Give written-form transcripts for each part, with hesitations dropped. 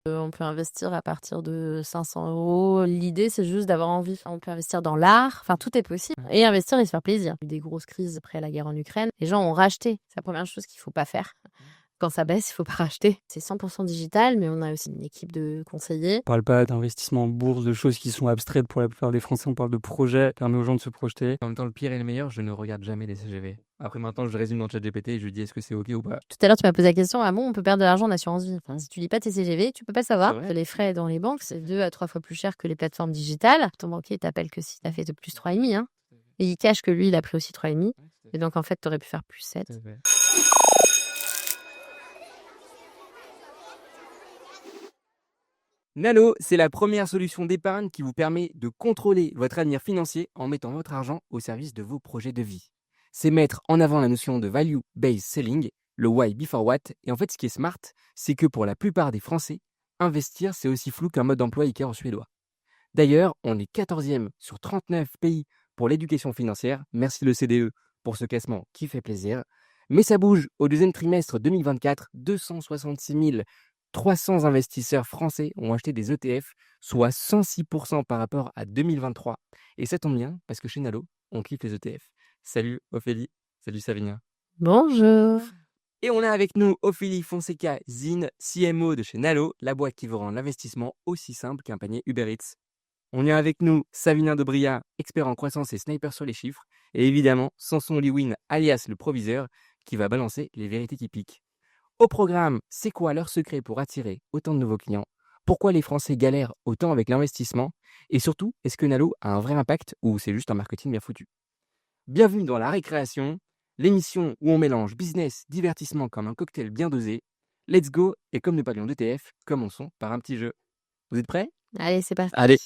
On peut investir à partir de 500 €. L'idée, c'est juste d'avoir envie. On peut investir dans l'art, enfin tout est possible. Et investir et se faire plaisir. Il y a eu des grosses crises après la guerre en Ukraine. Les gens ont racheté. C'est la première chose qu'il ne faut pas faire. Quand ça baisse, il ne faut pas racheter. C'est 100% digital, mais on a aussi une équipe de conseillers. On parle pas d'investissement en bourse, de choses qui sont abstraites pour la plupart des Français. On parle de projets qui permet aux gens de se projeter. En même temps, le pire et le meilleur, je ne regarde jamais les CGV. Après, maintenant, je résume dans ChatGPT et je lui dis est-ce que c'est OK ou pas. Tout à l'heure, tu m'as posé la question, ah bon, on peut perdre de l'argent en assurance vie. Enfin, si tu lis pas tes CGV, tu peux pas le savoir. C'est vrai. Les frais dans les banques, c'est 2 à 3 fois plus cher que les plateformes digitales. Ton banquier t'appelle que si tu as fait de plus 3,5. Hein. Et il cache que lui, il a pris aussi 3,5. Et donc, en fait, tu aurais pu faire plus 7. Nano, c'est la première solution d'épargne qui vous permet de contrôler votre avenir financier en mettant votre argent au service de vos projets de vie. C'est mettre en avant la notion de value-based selling, le why before what. Et en fait, ce qui est smart, c'est que pour la plupart des Français, investir, c'est aussi flou qu'un mode d'emploi IKEA en suédois. D'ailleurs, on est 14e sur 39 pays pour l'éducation financière. Merci le CDE pour ce classement qui fait plaisir. Mais ça bouge. Au deuxième trimestre 2024, 266 300 investisseurs français ont acheté des ETF, soit 106% par rapport à 2023. Et ça tombe bien, parce que chez Nalo, on kiffe les ETF. Salut Ophélie, salut Savinien. Bonjour. Et on a avec nous Ophélie Fonseca Zine, CMO de chez Nalo, la boîte qui vous rend l'investissement aussi simple qu'un panier Uber Eats. On est avec nous Savinien Debria, expert en croissance et sniper sur les chiffres. Et évidemment, Samson Liwin, alias le proviseur, qui va balancer les vérités typiques. Au programme, c'est quoi leur secret pour attirer autant de nouveaux clients? Pourquoi les Français galèrent autant avec l'investissement? Et surtout, est-ce que Nalo a un vrai impact ou c'est juste un marketing bien foutu? Bienvenue dans La Récréation, l'émission où on mélange business, divertissement comme un cocktail bien dosé. Let's go, et comme nous parlions d'ETF, commençons par un petit jeu. Vous êtes prêts? Allez, c'est parti. Allez,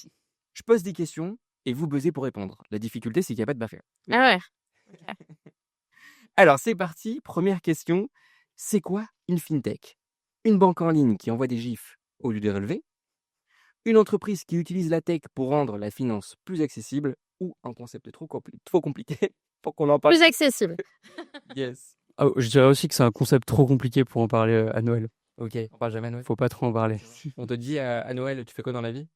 je pose des questions et vous buzzez pour répondre. La difficulté, c'est qu'il n'y a pas de baffer. Ah ouais. Alors, c'est parti. Première question. C'est quoi une fintech? Une banque en ligne qui envoie des gifs au lieu de relever? Une entreprise qui utilise la tech pour rendre la finance plus accessible? Ou un concept trop compliqué pour qu'on en parle? Plus accessible. Yes. Ah, je dirais aussi que c'est un concept trop compliqué pour en parler à Noël. Ok, on parle jamais à Noël. Faut pas trop en parler. On te dit à Noël, tu fais quoi dans la vie?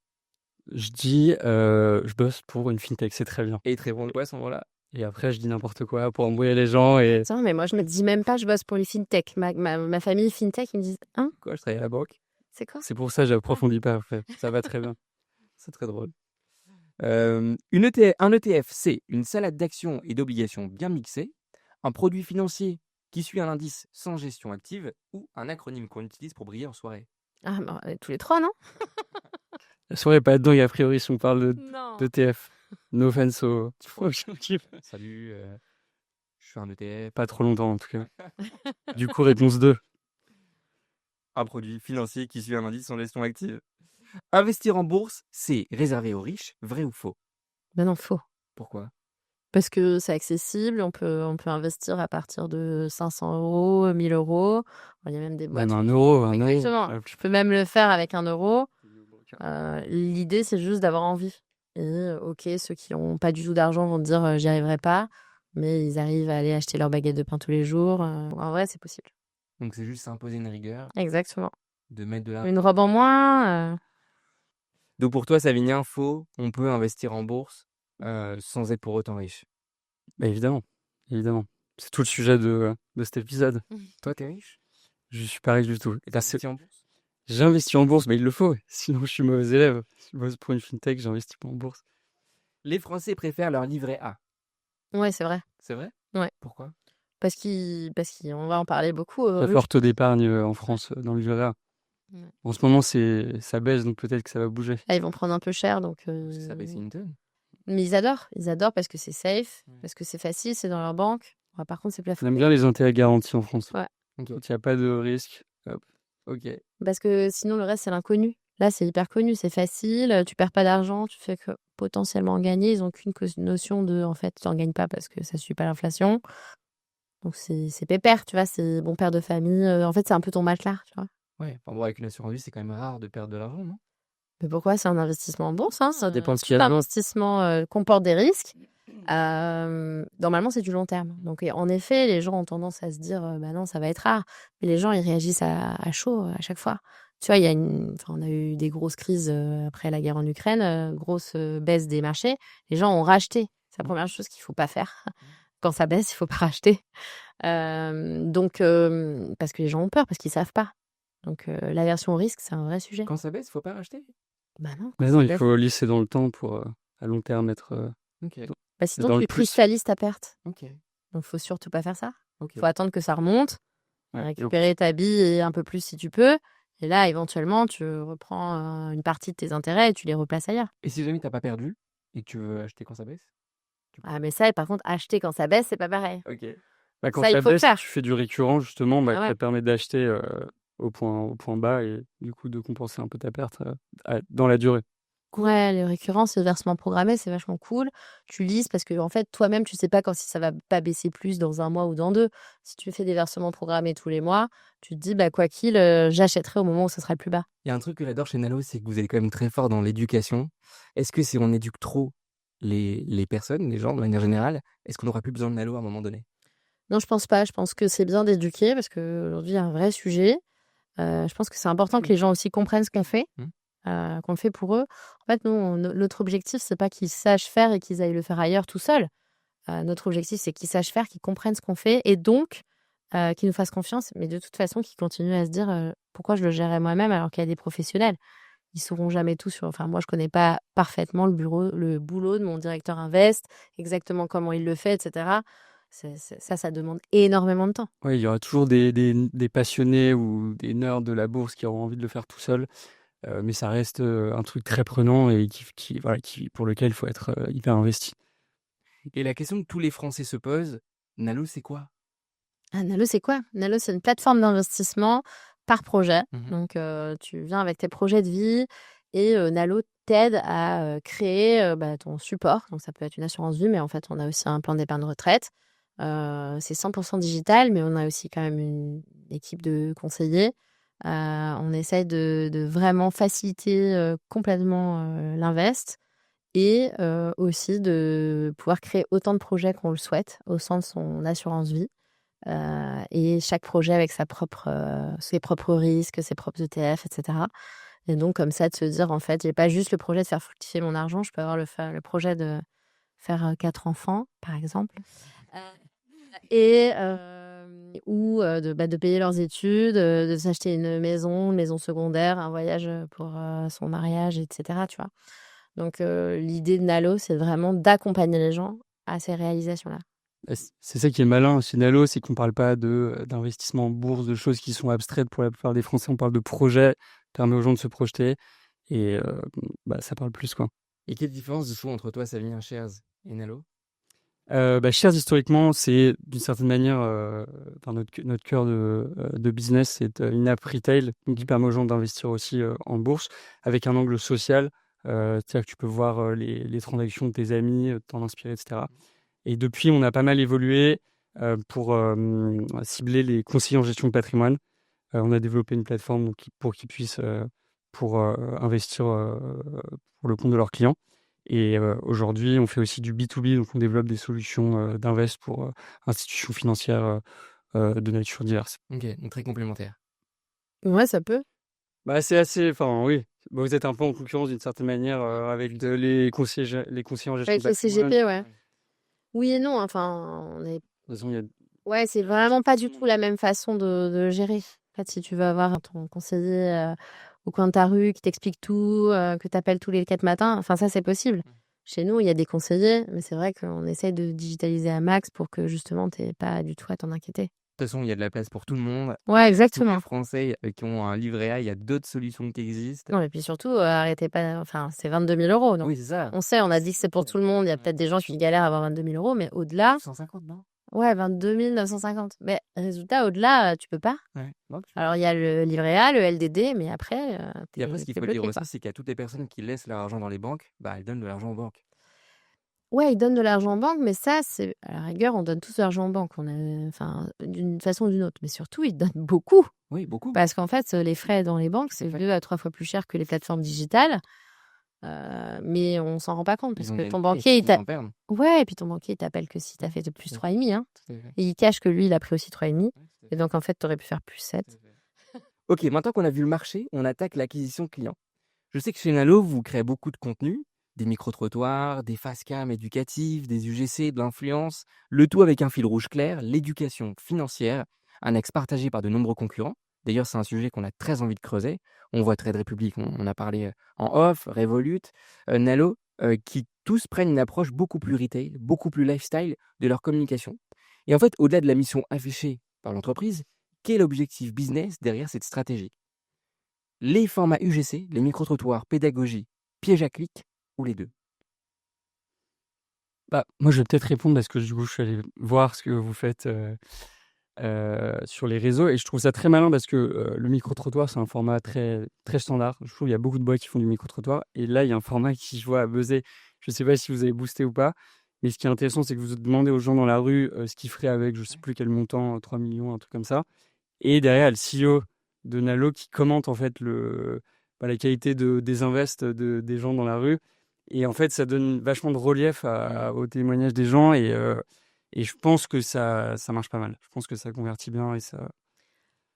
Je dis, je bosse pour une fintech, c'est très bien. Et il te répond quoi à ce moment-là? Et après, je dis n'importe quoi pour embrouiller les gens. Et Attends, mais moi, je me dis même pas, je bosse pour les fintech. Ma famille fintech, ils me disent, hein, Quoi, je travaille à la banque? c'est quoi? c'est pour ça que j'approfondis pas. En fait. Ça va très bien. C'est très drôle. Un ETF, c'est une salade d'actions et d'obligations bien mixée, un produit financier qui suit un indice sans gestion active ou un acronyme qu'on utilise pour briller en soirée. Ah, bah, tous les trois, non? La soirée n'est pas dedans, et a priori, si on parle Non. d'ETF. No offense aux gens qui- Salut, je suis un ETF. Pas trop longtemps, en tout cas. Du coup, réponse 2. Un produit financier qui suit un indice sans gestion active. Investir en bourse, c'est réservé aux riches, vrai ou faux? Ben non, faux. Pourquoi? Parce que c'est accessible, on peut investir à partir de 500 €, 1 000 €. Il y a même des boîtes. Même un euro. Exactement. Je peux même le faire avec 1 €. L'idée, c'est juste d'avoir envie. Et ok, ceux qui n'ont pas du tout d'argent vont te dire j'y arriverai pas, mais ils arrivent à aller acheter leur baguette de pain tous les jours. En vrai, c'est possible. Donc c'est juste s'imposer une rigueur, Exactement. de mettre de l'argent. Une robe en moins. Donc pour toi, Savinien, faux, on peut investir en bourse sans être pour autant riche. Bah, évidemment. Évidemment. C'est tout le sujet de cet épisode. Toi, t'es riche? Je suis pas riche du tout. Et t'as investi en bourse? J'investis en bourse, mais il le faut. Sinon, je suis mauvais élève. Si je bosse pour une fintech, j'investis pas en bourse. Les Français préfèrent leur livret A. Ouais, c'est vrai. C'est vrai? Ouais. Pourquoi? Parce qu'on va en parler beaucoup. La forte taux d'épargne en France dans le livret A. Ouais. En ce moment, ça baisse, donc peut-être que ça va bouger. Là, ils vont prendre un peu cher. Donc, Parce que ça baisse une tonne. Mais ils adorent. Ils adorent parce que c'est safe, parce que c'est facile, c'est dans leur banque. Ouais, par contre, c'est On plafonné. aime bien les intérêts garantis en France. Ouais. Ok. Quand il n'y a pas de risque. Hop. Ok. Parce que sinon, le reste, c'est l'inconnu. Là, c'est hyper connu, c'est facile, tu perds pas d'argent, tu fais que potentiellement gagner. Ils n'ont qu'une notion de, en fait, tu n'en gagnes pas parce que ça ne suit pas l'inflation. Donc, c'est pépère, tu vois, c'est bon père de famille. En fait, c'est un peu ton matelas, tu vois. Ouais. Enfin bon, avec une assurance vie, c'est quand même rare de perdre de l'argent, non? Mais pourquoi? C'est un investissement en bourse, hein. Ça dépend de ce qu'il y Tout a dedans. investissement comporte des risques. Normalement, c'est du long terme. Donc, en effet, les gens ont tendance à se dire, bah non, ça va être rare. Mais les gens, ils réagissent à chaud à chaque fois. Tu vois, on a eu des grosses crises après la guerre en Ukraine, grosse baisse des marchés. Les gens ont racheté. C'est la première chose qu'il faut pas faire. Quand ça baisse, il faut pas racheter. Donc, parce que les gens ont peur, parce qu'ils savent pas. Donc, l'aversion au risque, c'est un vrai sujet. Quand ça baisse, faut pas racheter. Bah non. Mais non, il faut lisser dans le temps pour à long terme être Ok. Bah sinon, dans tu le plus. cristallises ta perte. Ok. Donc, faut surtout pas faire ça. Ok. Faut attendre que ça remonte, Ouais. récupérer ta bille et un peu plus si tu peux. Et là, éventuellement, tu reprends une partie de tes intérêts et tu les replaces ailleurs. Et si jamais t'as pas perdu et que tu veux acheter quand ça baisse? Ah, mais ça, par contre, acheter quand ça baisse, c'est pas pareil. Ok. Bah, quand Ça, il ça faut le baisse, faire. tu fais du récurrent justement, Ah ouais. ça te permet d'acheter au point bas et du coup de compenser un peu ta perte dans la durée. Ouais, les récurrences, le versement programmé, c'est vachement cool. Tu lises parce que, en fait, toi-même, tu sais pas quand si ça va pas baisser plus dans 1 mois ou dans 2. Si tu fais des versements programmés tous les mois, tu te dis, bah, quoi qu'il, j'achèterai au moment où ce sera le plus bas. Il y a un truc que j'adore chez Nalo, c'est que vous êtes quand même très fort dans l'éducation. Est-ce que si on éduque trop les personnes, les gens de manière générale, est-ce qu'on n'aura plus besoin de Nalo à un moment donné? Non, je pense pas. Je pense que c'est bien d'éduquer parce qu'aujourd'hui, il y a un vrai sujet. Je pense que c'est important que les gens aussi comprennent ce qu'on fait, qu'on le fait pour eux. En fait, nous, notre objectif, c'est pas qu'ils sachent faire et qu'ils aillent le faire ailleurs tout seuls. Notre objectif, c'est qu'ils sachent faire, qu'ils comprennent ce qu'on fait et donc qu'ils nous fassent confiance, mais de toute façon, qu'ils continuent à se dire pourquoi je le gérerais moi-même alors qu'il y a des professionnels. Ils sauront jamais tout sur. Enfin, moi, je connais pas parfaitement le boulot de mon directeur Invest, exactement comment il le fait, etc. Ça demande énormément de temps. Ouais, il y aura toujours des passionnés ou des nerds de la bourse qui auront envie de le faire tout seul, mais ça reste un truc très prenant et pour lequel il faut être hyper investi. Et la question que tous les Français se posent, Nalo, c'est quoi? Ah, Nalo, c'est quoi? Nalo, c'est une plateforme d'investissement par projet. Donc, tu viens avec tes projets de vie et Nalo t'aide à créer ton support. Donc, ça peut être une assurance vie, mais en fait, on a aussi un plan d'épargne retraite. C'est 100% digital, mais on a aussi quand même une équipe de conseillers. On essaye de vraiment faciliter complètement l'invest et aussi de pouvoir créer autant de projets qu'on le souhaite au sein de son assurance vie. Et chaque projet avec ses propres risques, ses propres ETF, etc. Et donc, comme ça, de se dire, en fait, j'ai pas juste le projet de faire fructifier mon argent, je peux avoir le projet de faire 4 enfants, par exemple. Et ou de payer leurs études, de s'acheter une maison secondaire, un voyage pour son mariage, etc. Tu vois. Donc, l'idée de Nalo, c'est vraiment d'accompagner les gens à ces réalisations-là. C'est ça qui est malin chez Nalo, c'est qu'on parle pas d'investissement en bourse, de choses qui sont abstraites pour la plupart des Français. On parle de projets, permet aux gens de se projeter et ça parle plus quoi. Et quelle différence de fond entre toi, Savinien Shares et Nalo? Shares historiquement, c'est d'une certaine manière notre cœur de business, c'est une app retail qui permet aux gens d'investir aussi en bourse avec un angle social, c'est-à-dire que tu peux voir les transactions de tes amis, t'en inspirer, etc. Et depuis, on a pas mal évolué pour cibler les conseillers en gestion de patrimoine. On a développé une plateforme pour qu'ils puissent investir pour le compte de leurs clients. Et aujourd'hui, on fait aussi du B2B, donc on développe des solutions d'invest pour institutions financières de nature diverse. Ok, donc très complémentaire. Ouais, ça peut. C'est assez, enfin oui, vous êtes un peu en concurrence d'une certaine manière avec les conseillers en gestion Avec de les patrimoine. CGP, ouais. Oui et non, enfin, on est... De toute façon, il y a... Ouais, c'est vraiment pas du tout la même façon de gérer. En fait, si tu veux avoir ton conseiller au coin de ta rue qui t'explique tout, que t'appelles tous les 4 matins, enfin ça, c'est possible. Chez nous, il y a des conseillers, mais c'est vrai qu'on essaye de digitaliser à max pour que justement, t'aies pas du tout à t'en inquiéter. De toute façon, il y a de la place pour tout le monde. Ouais, Tous exactement. les Français qui ont un livret A, il y a d'autres solutions qui existent. Non, et puis surtout, arrêtez pas... Enfin, c'est 22 000 euros. Donc Oui, c'est ça. on sait, on a dit que c'est pour tout le monde. Il y a peut-être des gens qui galèrent à avoir 22 000 euros, mais au-delà... 150, non? Ouais, 22 950. Mais résultat, au-delà, tu peux pas. Ouais. Non, Alors, il y a le livret A, le LDD, mais après, et après, ce qu'il t'es faut dire bloqué, aussi, quoi. c'est qu'il y a toutes les personnes qui laissent leur argent dans les banques, elles donnent de l'argent aux banques. Ouais, ils donnent de l'argent en banque, mais ça, c'est à la rigueur, on donne tous de l'argent en banque. Enfin, d'une façon ou d'une autre. Mais surtout, ils donnent beaucoup. Oui, beaucoup. Parce qu'en fait, les frais dans les banques, c'est 2 à 3 fois plus cher que les plateformes digitales. Mais on s'en rend pas compte parce Ils ont que gagné, ton banquier, ils s'en perdent. Ouais, et puis ton banquier, il t'appelle que si t'as fait de plus Tout à 3,5. Hein. Tout à fait. Et il cache que lui, il a pris aussi 3,5. Ouais, tout à Et fait. donc, en fait, t'aurais pu faire plus 7. Tout à fait. Ok, maintenant qu'on a vu le marché, on attaque l'acquisition client. Je sais que chez Nalo, vous créez beaucoup de contenu, des micro-trottoirs, des face-cam éducatives, des UGC, de l'influence, le tout avec un fil rouge clair, l'éducation financière, un axe partagé par de nombreux concurrents. D'ailleurs, c'est un sujet qu'on a très envie de creuser. On voit Trade Republic, on a parlé en off, Revolut, Nalo, qui tous prennent une approche beaucoup plus retail, beaucoup plus lifestyle de leur communication. Et en fait, au-delà de la mission affichée par l'entreprise, quel est l'objectif business derrière cette stratégie? Les formats UGC, les micro-trottoirs, pédagogie, piège à clic ou les deux? Bah, moi, je vais peut-être répondre parce que du coup, je suis allé voir ce que vous faites sur les réseaux et je trouve ça très malin parce que le micro-trottoir, c'est un format très, très standard. Je trouve qu'il y a beaucoup de boîtes qui font du micro-trottoir et là, il y a un format qui, je vois, a buzzé. Je ne sais pas si vous avez boosté ou pas, mais ce qui est intéressant, c'est que vous demandez aux gens dans la rue ce qu'ils feraient avec, je ne sais plus quel montant, 3 millions, un truc comme ça. Et derrière, il y a le CEO de Nalo qui commente en fait la qualité des invests des gens dans la rue. Et en fait, ça donne vachement de relief au témoignage des gens. Et je pense que ça marche pas mal. Je pense que ça convertit bien et ça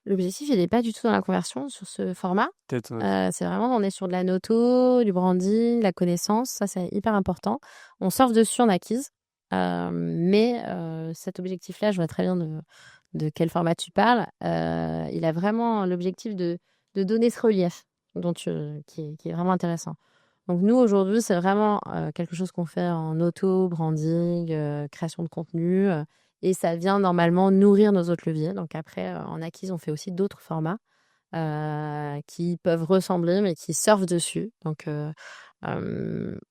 L'objectif, il n'est pas du tout dans la conversion sur ce format. peut-être. C'est vraiment, on est sur de la noto, du branding, de la connaissance. Ça, c'est hyper important. On surfe dessus en acquise. Mais cet objectif-là, je vois très bien de quel format tu parles. Il a vraiment l'objectif de donner ce relief qui est vraiment intéressant. Donc nous, aujourd'hui, c'est vraiment quelque chose qu'on fait en auto, branding, création de contenu. Et ça vient normalement nourrir nos autres leviers. Donc après, en acquise, on fait aussi d'autres formats qui peuvent ressembler, mais qui surfent dessus. Donc,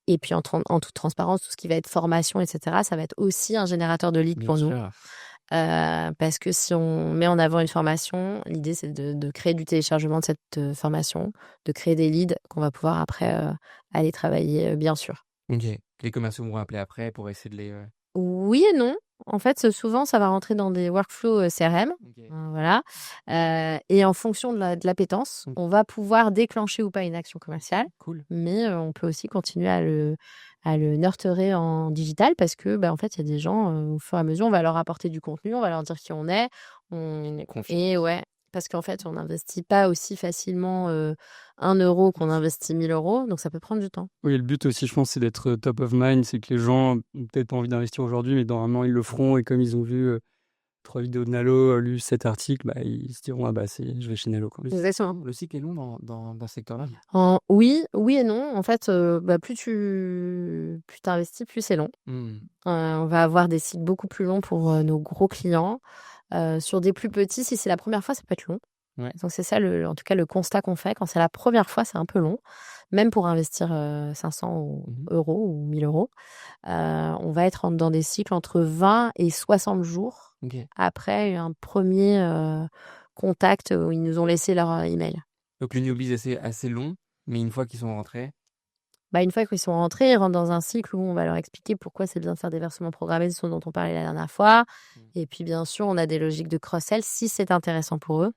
et puis en toute transparence, tout ce qui va être formation, etc., ça va être aussi un générateur de leads pour nous. Parce que si on met en avant une formation, l'idée, c'est de créer du téléchargement de cette formation, de créer des leads qu'on va pouvoir après aller travailler, bien sûr. Ok. Les commerciaux vont appeler après pour essayer de les... Oui et non. En fait, souvent, ça va rentrer dans des workflows CRM. Ok. Voilà. Et en fonction de l'appétence, on va pouvoir déclencher ou pas une action commerciale. Cool. Mais on peut aussi continuer à le nurturer en digital parce que, en fait, il y a des gens, au fur et à mesure, on va leur apporter du contenu, on va leur dire qui on est. Confiance. Et ouais, parce qu'en fait, on n'investit pas aussi facilement 1 euro qu'on investit 1 000 euros. Donc, ça peut prendre du temps. Oui, le but aussi, je pense, c'est d'être top of mind. C'est que les gens ont peut-être pas envie d'investir aujourd'hui, mais dans un an, ils le feront. Et comme ils ont vu 3 vidéos de Nalo, lu cet article, ils se diront, je vais chez Nalo, quoi. Exactement. Le cycle est long dans ce secteur-là. Oui et non. En fait, plus tu investis, plus c'est long. On va avoir des cycles beaucoup plus longs pour nos gros clients. Sur des plus petits, si c'est la première fois, ça peut être long. Ouais. Donc c'est ça, en tout cas, le constat qu'on fait. Quand c'est la première fois, c'est un peu long. Même pour investir 500 euros ou 1 000 euros. On va être dans des cycles entre 20 et 60 jours après un premier contact où ils nous ont laissé leur email. Donc le newbie, c'est assez long, mais une fois qu'ils sont rentrés... Une fois qu'ils sont rentrés, ils rentrent dans un cycle où on va leur expliquer pourquoi c'est bien de faire des versements programmés, ce dont on parlait la dernière fois. Et puis, bien sûr, on a des logiques de cross-sell si c'est intéressant pour eux.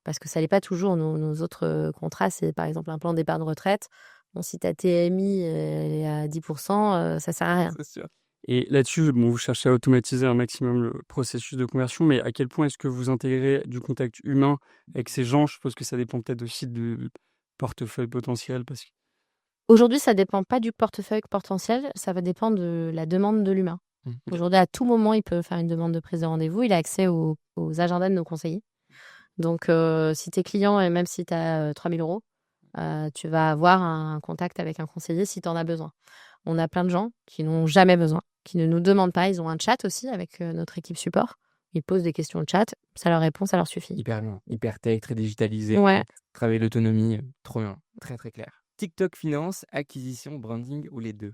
Parce que ça n'est pas toujours. Nos autres contrats, c'est par exemple un plan d'épargne retraite. Bon, si ta TMI est à 10%, ça sert à rien. C'est sûr. Et là-dessus, vous cherchez à automatiser un maximum le processus de conversion, mais à quel point est-ce que vous intégrez du contact humain avec ces gens? Je suppose que ça dépend peut-être aussi du portefeuille potentiel. Aujourd'hui, ça ne dépend pas du portefeuille potentiel, ça va dépendre de la demande de l'humain. Aujourd'hui, à tout moment, il peut faire une demande de prise de rendez-vous. Il a accès aux agendas de nos conseillers. Donc, si tu es client et même si tu as 3 000 euros, tu vas avoir un contact avec un conseiller si tu en as besoin. On a plein de gens qui n'ont jamais besoin, qui ne nous demandent pas. Ils ont un chat aussi avec notre équipe support. Ils posent des questions au chat, ça leur répond, ça leur suffit. Hyper bien, hyper tech, très digitalisé. Ouais. Travailler l'autonomie, trop bien, très très clair. TikTok finance, acquisition, branding ou les deux?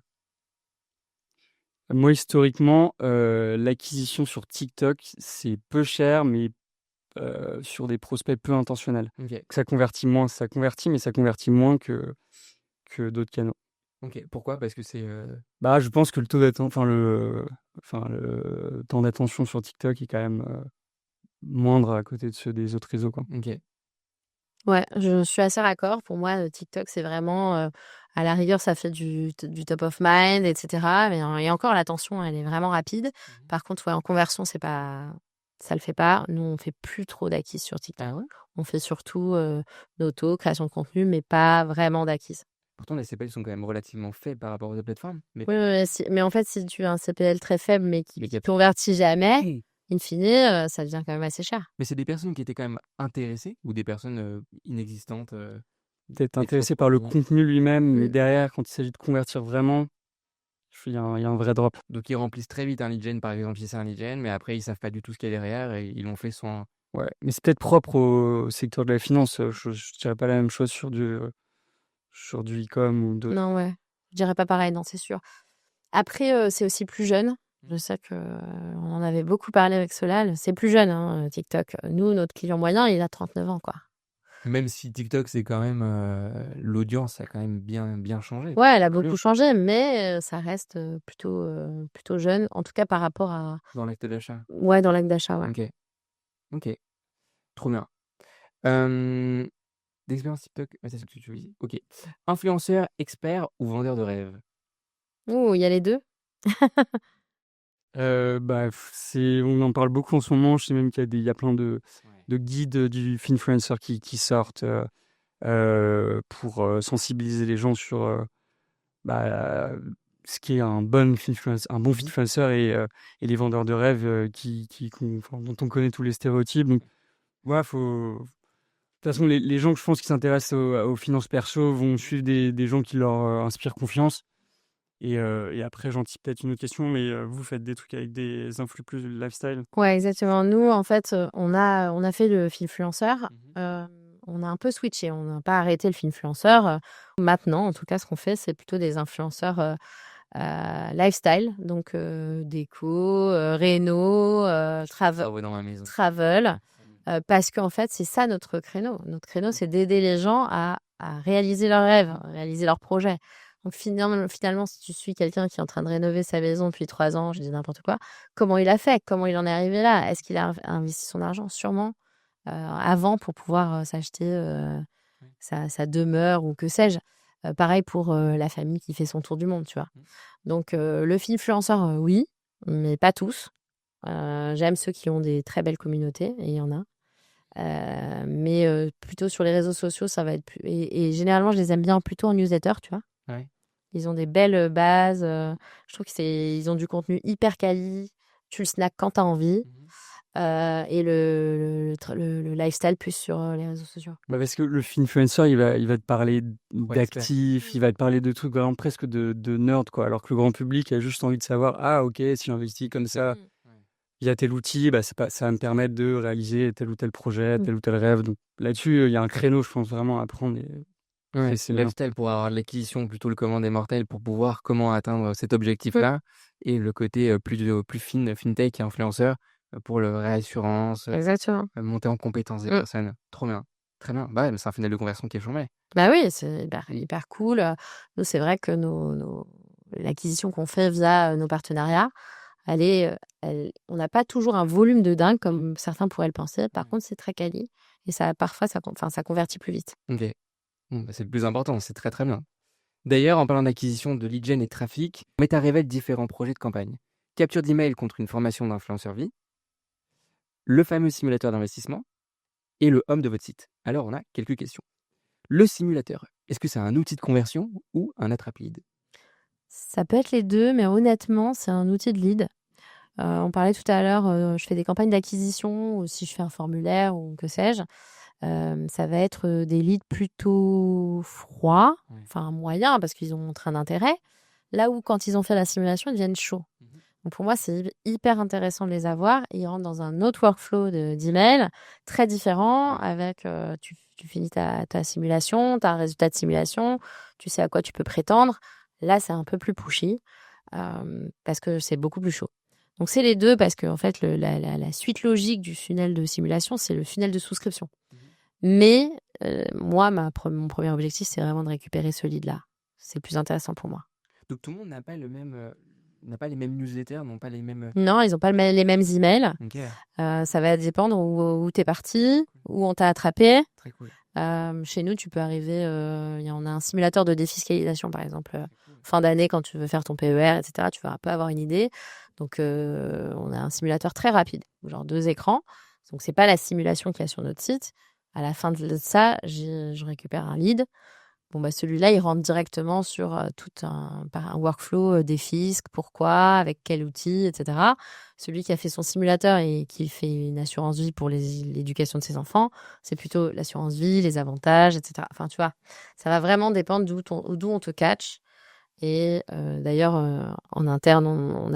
Moi, historiquement, l'acquisition sur TikTok, c'est peu cher, mais sur des prospects peu intentionnels. Ça convertit moins, mais ça convertit moins que d'autres canaux. Ok, pourquoi? Parce que c'est... je pense que le taux d'attention, le temps d'attention sur TikTok est quand même moindre à côté de ceux des autres réseaux, quoi. Ok. Ouais, je suis assez raccord. Pour moi, TikTok, c'est vraiment, à la rigueur, ça fait du top of mind, etc. Mais et encore, l'attention, elle est vraiment rapide. Par contre, en conversion, c'est pas Ça le fait pas. Nous, on fait plus trop d'acquise sur TikTok. Ah ouais? On fait surtout d'auto, création de contenu, mais pas vraiment d'acquise. Pourtant, les CPL sont quand même relativement faibles par rapport aux autres plateformes. Mais Oui, mais en fait, si tu as un CPL très faible, mais Mais qui qui a- convertit jamais, Hmm. in fine, ça devient quand même assez cher. Mais c'est des personnes qui étaient quand même intéressées ou des personnes inexistantes D'être et intéressé trop par le profondes. contenu lui-même, mais Mm. derrière, quand il s'agit de convertir vraiment, il y a un vrai drop. Donc ils remplissent très vite un lead gen, par exemple, si c'est un lead gen, mais après ils savent pas du tout ce qu'il y a derrière et ils l'ont fait sans. Ouais, mais c'est peut-être propre au secteur de la finance. Je dirais pas la même chose sur du e-com ou d'autres. Non, ouais. Je dirais pas pareil, non, c'est sûr. Après, c'est aussi plus jeune. Je sais que on en avait beaucoup parlé avec Solal. C'est plus jeune, hein, TikTok. Nous, notre client moyen, il a 39 ans, quoi. Même si TikTok, c'est quand même l'audience a quand même bien changé. Ouais, elle a Plus beaucoup changé, mais ça reste plutôt jeune, en tout cas par rapport à... dans l'acte d'achat. Ouais, dans l'acte d'achat, ouais. Ok, trop bien. Euh, D'expérience TikTok, c'est ce que tu dis. Ok. Influenceur, expert ou vendeur de rêve? Ouh, il y a les deux. On en parle beaucoup en ce moment. Je sais même qu'il y a plein de guides du finfluencer qui sortent pour sensibiliser les gens sur bah, ce qui est un bon finfluencer et les vendeurs de rêves dont on connaît tous les stéréotypes. Donc, ouais, faut. De toute façon, les gens que je pense qui s'intéressent aux finances perso vont suivre des gens qui leur inspirent confiance. Et après, j'en tire peut-être une autre question, mais vous faites des trucs avec des influx plus lifestyle? Ouais, exactement. Nous, en fait, on a fait le finfluenceur. On a un peu switché. On n'a pas arrêté le finfluenceur. Maintenant, en tout cas, ce qu'on fait, c'est plutôt des influenceurs lifestyle. Donc, déco, réno, Ça va dans ma maison. travel. Parce qu'en fait, c'est ça notre créneau. Notre créneau, c'est d'aider les gens à réaliser leurs rêves, à réaliser leurs projets. Donc finalement, si tu suis quelqu'un qui est en train de rénover sa maison depuis 3 ans, je dis n'importe quoi, comment il a fait? Comment il en est arrivé là? Est-ce qu'il a investi son argent? Sûrement avant pour pouvoir s'acheter sa demeure ou que sais-je. Pareil pour la famille qui fait son tour du monde, tu vois. Donc le finfluenceur, oui, mais pas tous. J'aime ceux qui ont des très belles communautés, et il y en a. Mais plutôt sur les réseaux sociaux, ça va être plus... Et généralement, je les aime bien plutôt en newsletter, tu vois. Ouais. Ils ont des belles bases. Je trouve ils ont du contenu hyper quali. Tu le snacks quand tu as envie. Et le lifestyle plus sur les réseaux sociaux. Parce que le finfluencer, il va te parler Ouais, d'actifs, il va te parler de trucs vraiment presque de nerd, quoi. Alors que le grand public a juste envie de savoir, ah ok, si j'investis comme ça via tel outil, ça va me permettre de réaliser tel ou tel projet, tel ou tel rêve. Donc là-dessus, il y a un créneau, je pense, vraiment à prendre. Ouais, c'est le bien. lifestyle pour avoir l'acquisition, plutôt le commun des mortels pour pouvoir comment atteindre cet objectif-là, et le côté plus fintech et influenceur pour le réassurance, Exactement. monter en compétence des personnes. Trop bien. Très bien. Bah ouais, mais c'est un final de conversion qui est chambé. Bah oui, c'est hyper cool. Nous, c'est vrai que l'acquisition qu'on fait via nos partenariats, on n'a pas toujours un volume de dingue comme certains pourraient le penser. Par contre, c'est très quali et parfois, ça convertit plus vite. Ok. Bon, c'est le plus important, c'est très très bien. D'ailleurs, en parlant d'acquisition de lead gen et de trafic, Meta révèle différents projets de campagne. Capture d'email contre une formation d'influenceur vie, le fameux simulateur d'investissement et le home de votre site. Alors, on a quelques questions. Le simulateur, est-ce que c'est un outil de conversion ou un attrape-lead? Ça peut être les deux, mais honnêtement, c'est un outil de lead. On parlait tout à l'heure, je fais des campagnes d'acquisition, ou si je fais un formulaire ou que sais-je. Ça va être des leads plutôt froids, enfin moyens, parce qu'ils ont montré un intérêt. Là où, quand ils ont fait la simulation, ils deviennent chauds. Donc pour moi, c'est hyper intéressant de les avoir. Ils rentrent dans un autre workflow d'email très différent. Avec, tu finis ta simulation, tu as un résultat de simulation, tu sais à quoi tu peux prétendre. Là, c'est un peu plus pushy parce que c'est beaucoup plus chaud. Donc c'est les deux, parce que en fait, la suite logique du funnel de simulation, c'est le funnel de souscription. Mais moi, mon premier objectif, c'est vraiment de récupérer ce lead-là. C'est le plus intéressant pour moi. Donc tout le monde n'a pas le même, n'a pas les mêmes newsletters, n'ont pas les mêmes. Non, ils n'ont pas les mêmes emails. Ok. Ça va dépendre où tu es parti, où on t'a attrapé. Très cool. Chez nous, tu peux arriver... on a un simulateur de défiscalisation, par exemple. Fin d'année, quand tu veux faire ton PER, etc., tu vas un peu avoir une idée. Donc, on a un simulateur très rapide, genre 2 écrans. Donc, c'est pas la simulation qu'il y a sur notre site. À la fin de ça, je récupère un lead. Bon, bah, celui-là, il rentre directement sur tout un workflow des fiscs, pourquoi, avec quel outil, etc. Celui qui a fait son simulateur et qui fait une assurance vie pour l'éducation de ses enfants, c'est plutôt l'assurance vie, les avantages, etc. Enfin, tu vois, ça va vraiment dépendre d'où on te catch. Et d'ailleurs, en interne, on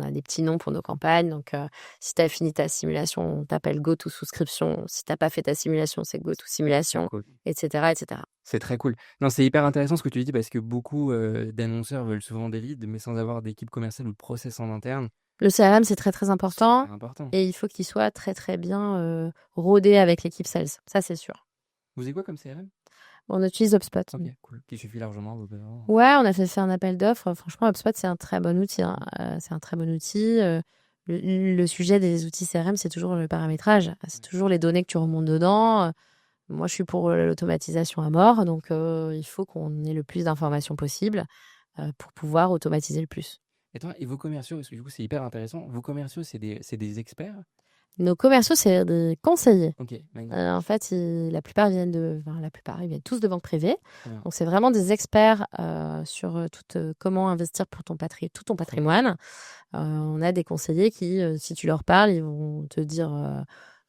a des petits noms pour nos campagnes. Donc, si tu as fini ta simulation, on t'appelle Go to souscription. Si tu n'as pas fait ta simulation, c'est Go to simulation, Cool. etc., etc. C'est très cool. Non, c'est hyper intéressant ce que tu dis parce que beaucoup d'annonceurs veulent souvent des leads, mais sans avoir d'équipe commerciale ou de process en interne. Le CRM, c'est très, très C'est important. super important. Et il faut qu'il soit très, très bien rodé avec l'équipe sales. Ça, c'est sûr. Vous avez quoi comme CRM? On utilise HubSpot. Ok, cool. Qui suffit largement. Ouais, on a fait un appel d'offres. Franchement, HubSpot, c'est un très bon outil. Hein. C'est un très bon outil. Le sujet des outils CRM, c'est toujours le paramétrage. C'est toujours les données que tu remontes dedans. Moi, je suis pour l'automatisation à mort. Donc, il faut qu'on ait le plus d'informations possible pour pouvoir automatiser le plus. Et vos commerciaux, parce que du coup, c'est hyper intéressant. Vos commerciaux, c'est des experts? Nos commerciaux, c'est des conseillers. Ok, En fait, la plupart ils viennent tous de banques privées. Donc, c'est vraiment des experts sur comment investir pour tout ton patrimoine. On a des conseillers qui, si tu leur parles, ils vont te dire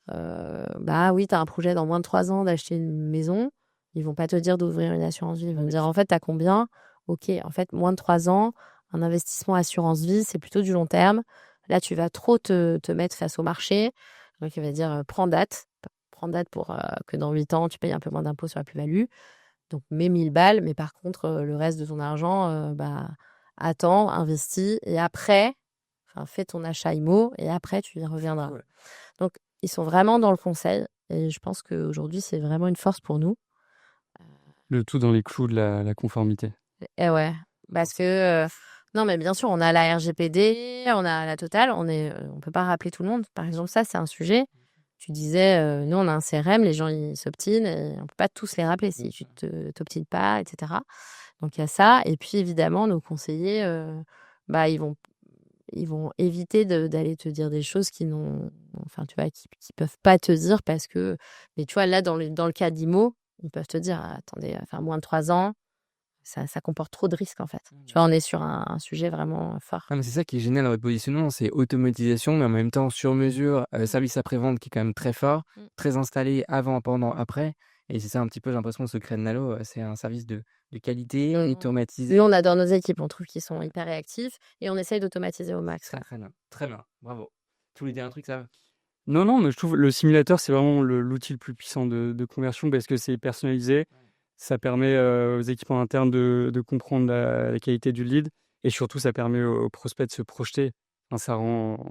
bah oui, tu as un projet dans moins de 3 ans d'acheter une maison. Ils vont pas te dire d'ouvrir une assurance vie. Ils vont te dire en fait, tu as combien? Ok, en fait, moins de 3 ans, un investissement assurance vie, c'est plutôt du long terme. Là, tu vas trop te mettre face au marché. Donc, il va dire prends date. Prends date pour que dans 8 ans, tu payes un peu moins d'impôts sur la plus-value. Donc, mets 1000 balles, mais par contre, le reste de ton argent, attends, investis. Et après, fais ton achat IMO et après, tu y reviendras. Ouais. Donc, ils sont vraiment dans le conseil. Et je pense qu'aujourd'hui, c'est vraiment une force pour nous. Le tout dans les clous de la conformité. Et ouais, parce que... non, mais bien sûr, on a la RGPD, on a la totale, on peut pas rappeler tout le monde. Par exemple, ça, c'est un sujet. Tu disais, nous, on a un CRM, les gens, ils s'obtinent, et on peut pas tous les rappeler si tu t'obtines pas, etc. Donc, il y a ça. Et puis, évidemment, nos conseillers, ils vont éviter d'aller te dire des choses qui peuvent pas te dire parce que... Mais tu vois, là, dans le cas d'IMO, ils peuvent te dire, attendez, moins de 3 ans, ça comporte trop de risques, en fait. Tu vois, on est sur un sujet vraiment fort. Ah, mais c'est ça qui est génial dans votre positionnement, c'est automatisation, mais en même temps sur mesure, service après-vente qui est quand même très fort, très installé avant, pendant, après. Et c'est ça un petit peu, j'ai l'impression, le secret de Nalo, c'est un service de qualité, automatisé. Nous, on adore nos équipes, on trouve qu'ils sont hyper réactifs et on essaye d'automatiser au max. Très bien, très bien, bravo. Tu voulais dire un truc, ça? Non, mais je trouve le simulateur, c'est vraiment l'outil le plus puissant de conversion parce que c'est personnalisé. Ça permet aux équipes en interne de comprendre la qualité du lead et surtout, ça permet aux prospects de se projeter. Enfin,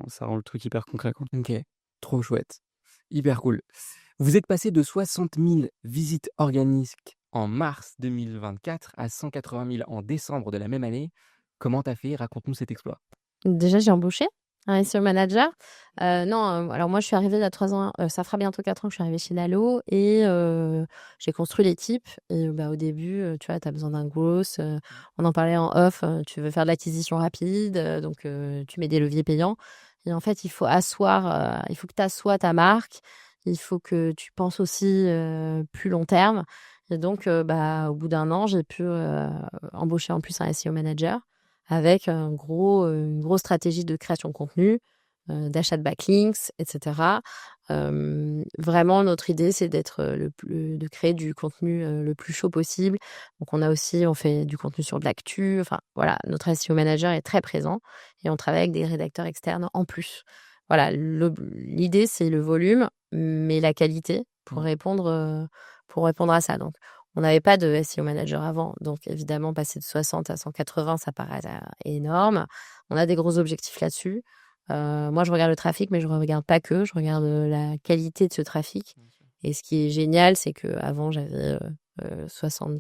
ça rend le truc hyper concret, quoi. Ok, trop chouette. Hyper cool. Vous êtes passé de 60 000 visites organiques en mars 2024 à 180 000 en décembre de la même année. Comment t'as fait? Raconte-nous cet exploit. Déjà, j'ai embauché un SEO manager. Alors moi, je suis arrivée il y a 3 ans. Ça fera bientôt 4 ans que je suis arrivée chez Nalo et j'ai construit l'équipe. Et au début, tu vois, tu as besoin d'un growth. On en parlait en off. Tu veux faire de l'acquisition rapide, donc tu mets des leviers payants. Et en fait, il faut que tu assoies ta marque. Il faut que tu penses aussi plus long terme. Et donc, au bout d'1 an, j'ai pu embaucher en plus un SEO manager avec une grosse stratégie de création de contenu, d'achat de backlinks, etc. Vraiment, notre idée, c'est de créer du contenu le plus chaud possible. Donc, on fait du contenu sur de l'actu. Enfin, voilà, notre SEO manager est très présent et on travaille avec des rédacteurs externes en plus. Voilà, l'idée, c'est le volume, mais la qualité pour répondre à ça. Donc, on n'avait pas de SEO manager avant, donc évidemment, passer de 60 à 180, ça paraît énorme. On a des gros objectifs là-dessus. Moi, je regarde le trafic, mais je ne regarde pas que. Je regarde la qualité de ce trafic. Et ce qui est génial, c'est qu'avant, j'avais 70%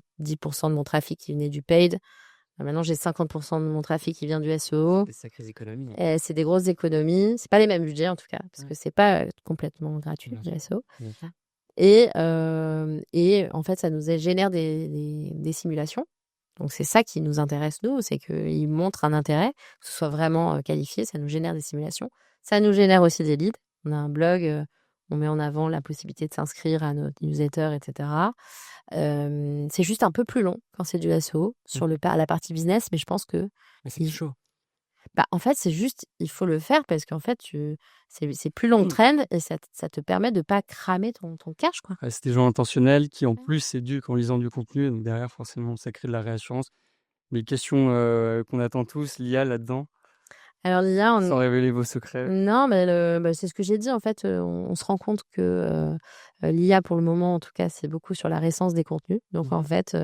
de mon trafic qui venait du paid. Maintenant, j'ai 50% de mon trafic qui vient du SEO. Des sacrées économies. Et c'est des grosses économies. C'est pas les mêmes budgets, en tout cas, parce que c'est pas complètement gratuit, le SEO. Et en fait, ça nous génère des simulations. Donc c'est ça qui nous intéresse nous, c'est qu'ils montrent un intérêt, que ce soit vraiment qualifié, ça nous génère des simulations, ça nous génère aussi des leads. On a un blog, on met en avant la possibilité de s'inscrire à notre newsletter, etc. C'est juste un peu plus long quand c'est du SEO sur la partie business, mais je pense que Mais c'est chaud. en fait, c'est juste, il faut le faire parce qu'en fait, c'est plus long trend et ça te permet de pas cramer ton cash, quoi. C'est des gens intentionnels qui, en plus, s'éduquent en lisant du contenu. Donc, derrière, forcément, ça crée de la réassurance. Les questions qu'on attend tous, l'IA là-dedans, Alors, l'IA, sans révéler vos secrets. non, mais c'est ce que j'ai dit. En fait, on se rend compte que l'IA, pour le moment, en tout cas, c'est beaucoup sur la récence des contenus. Donc, en fait,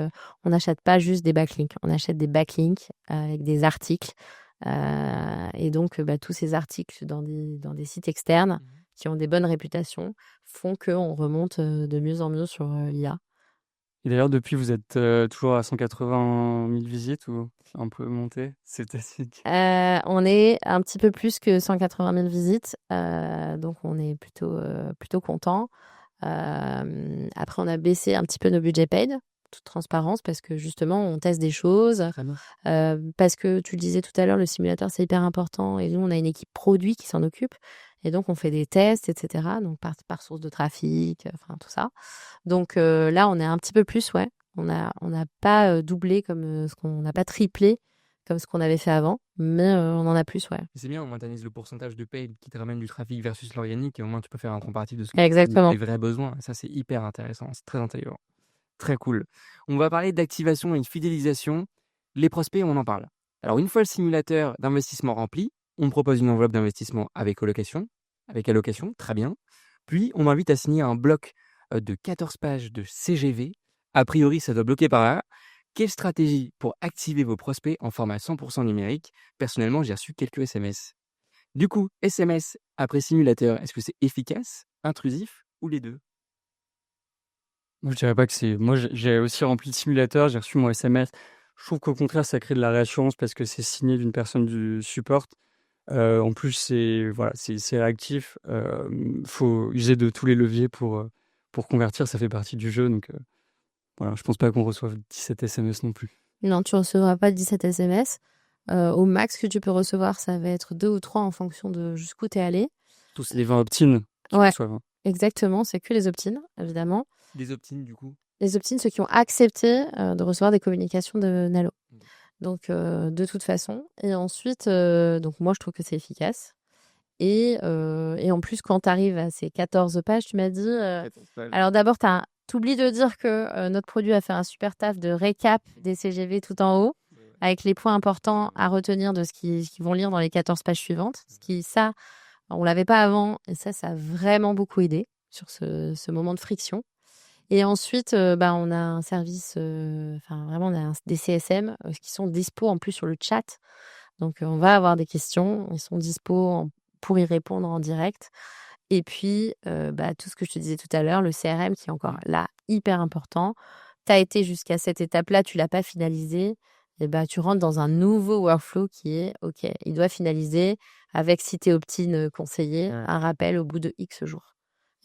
on n'achète pas juste des backlinks. On achète des backlinks avec des articles. Et donc, tous ces articles dans des sites externes qui ont des bonnes réputations font qu'on remonte de mieux en mieux sur l'IA. Et d'ailleurs, depuis, vous êtes toujours à 180 000 visites ou un peu monté? C'est assez... On est un petit peu plus que 180 000 visites, donc on est plutôt content. Après, on a baissé un petit peu nos budgets paid, toute transparence, parce que justement, on teste des choses. Parce que tu le disais tout à l'heure, le simulateur, c'est hyper important. Et nous, on a une équipe produit qui s'en occupe. Et donc, on fait des tests, etc. Donc, par source de trafic, enfin, tout ça. Donc, là, on est un petit peu plus, ouais. On n'a pas doublé on n'a pas triplé comme ce qu'on avait fait avant, mais on en a plus, ouais. C'est bien, au moins, tu analyses le pourcentage de paid qui te ramène du trafic versus l'organique et au moins, tu peux faire un comparatif de ce que Exactement. les vrais besoins. Ça, c'est hyper intéressant. C'est très intelligent. Très cool. On va parler d'activation et de fidélisation. Les prospects, on en parle. Alors, une fois le simulateur d'investissement rempli, on propose une enveloppe d'investissement avec allocation. Très bien. Puis, on m'invite à signer un bloc de 14 pages de CGV. A priori, ça doit bloquer par là. Quelle stratégie pour activer vos prospects en format 100% numérique? Personnellement, j'ai reçu quelques SMS. Du coup, SMS après simulateur, est-ce que c'est efficace, intrusif ou les deux? Moi, je dirais pas que c'est... Moi, j'ai aussi rempli le simulateur, j'ai reçu mon SMS. Je trouve qu'au contraire, ça crée de la réassurance parce que c'est signé d'une personne du support. En plus, c'est réactif. Faut user de tous les leviers pour convertir. Ça fait partie du jeu. Donc, voilà, je pense pas qu'on reçoive 17 SMS non plus. Non, tu ne recevras pas 17 SMS. Au max que tu peux recevoir, ça va être 2 ou 3 en fonction de jusqu'où tu es allé. Tous les 20 opt-in. Ouais, exactement. C'est que les opt-in, évidemment. Les opt-in, du coup? Les opt-in, ceux qui ont accepté de recevoir des communications de Nalo. Donc, de toute façon. Et ensuite, donc moi, je trouve que c'est efficace. Et en plus, quand tu arrives à ces 14 pages, tu m'as dit... Alors d'abord, t'oublies de dire que notre produit a fait un super taf de récap des CGV tout en haut, avec les points importants à retenir de ce qu'ils vont lire dans les 14 pages suivantes. Ça, on l'avait pas avant, et ça a vraiment beaucoup aidé sur ce moment de friction. Et ensuite, on a un service, vraiment, on a des CSM qui sont dispo en plus sur le chat. Donc, on va avoir des questions, ils sont dispo pour y répondre en direct. Et puis, tout ce que je te disais tout à l'heure, le CRM qui est encore là, hyper important. Tu as été jusqu'à cette étape-là, tu l'as pas finalisé. Et tu rentres dans un nouveau workflow qui est, OK, il doit finaliser avec, si tu es opt-in conseillé, un rappel au bout de X jours.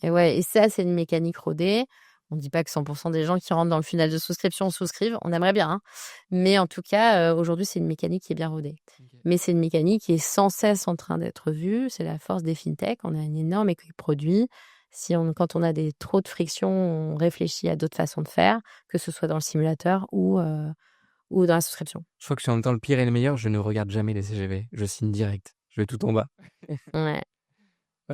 Et ça, c'est une mécanique rodée. On ne dit pas que 100% des gens qui rentrent dans le funnel de souscription souscrivent. On aimerait bien. Hein. Mais en tout cas, aujourd'hui, c'est une mécanique qui est bien rodée. Okay. Mais c'est une mécanique qui est sans cesse en train d'être vue. C'est la force des fintechs. On a une énorme équipe produit. Quand on a trop de friction, on réfléchit à d'autres façons de faire, que ce soit dans le simulateur ou dans la souscription. Je crois que je suis en même temps le pire et le meilleur. Je ne regarde jamais les CGV. Je signe direct. Je vais tout en bas. Ouais.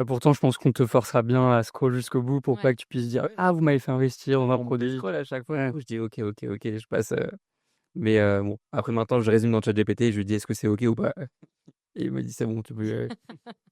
Pourtant, je pense qu'on te forcera bien à scroll jusqu'au bout pour pas que tu puisses dire « Ah, vous m'avez fait investir dans un produit. » Je scroll à chaque fois. Je dis « Ok, je passe. » Mais bon, après maintenant, je résume dans ChatGPT et je lui dis « Est-ce que c'est ok ou pas ?» Et il me dit « C'est bon, tu peux. »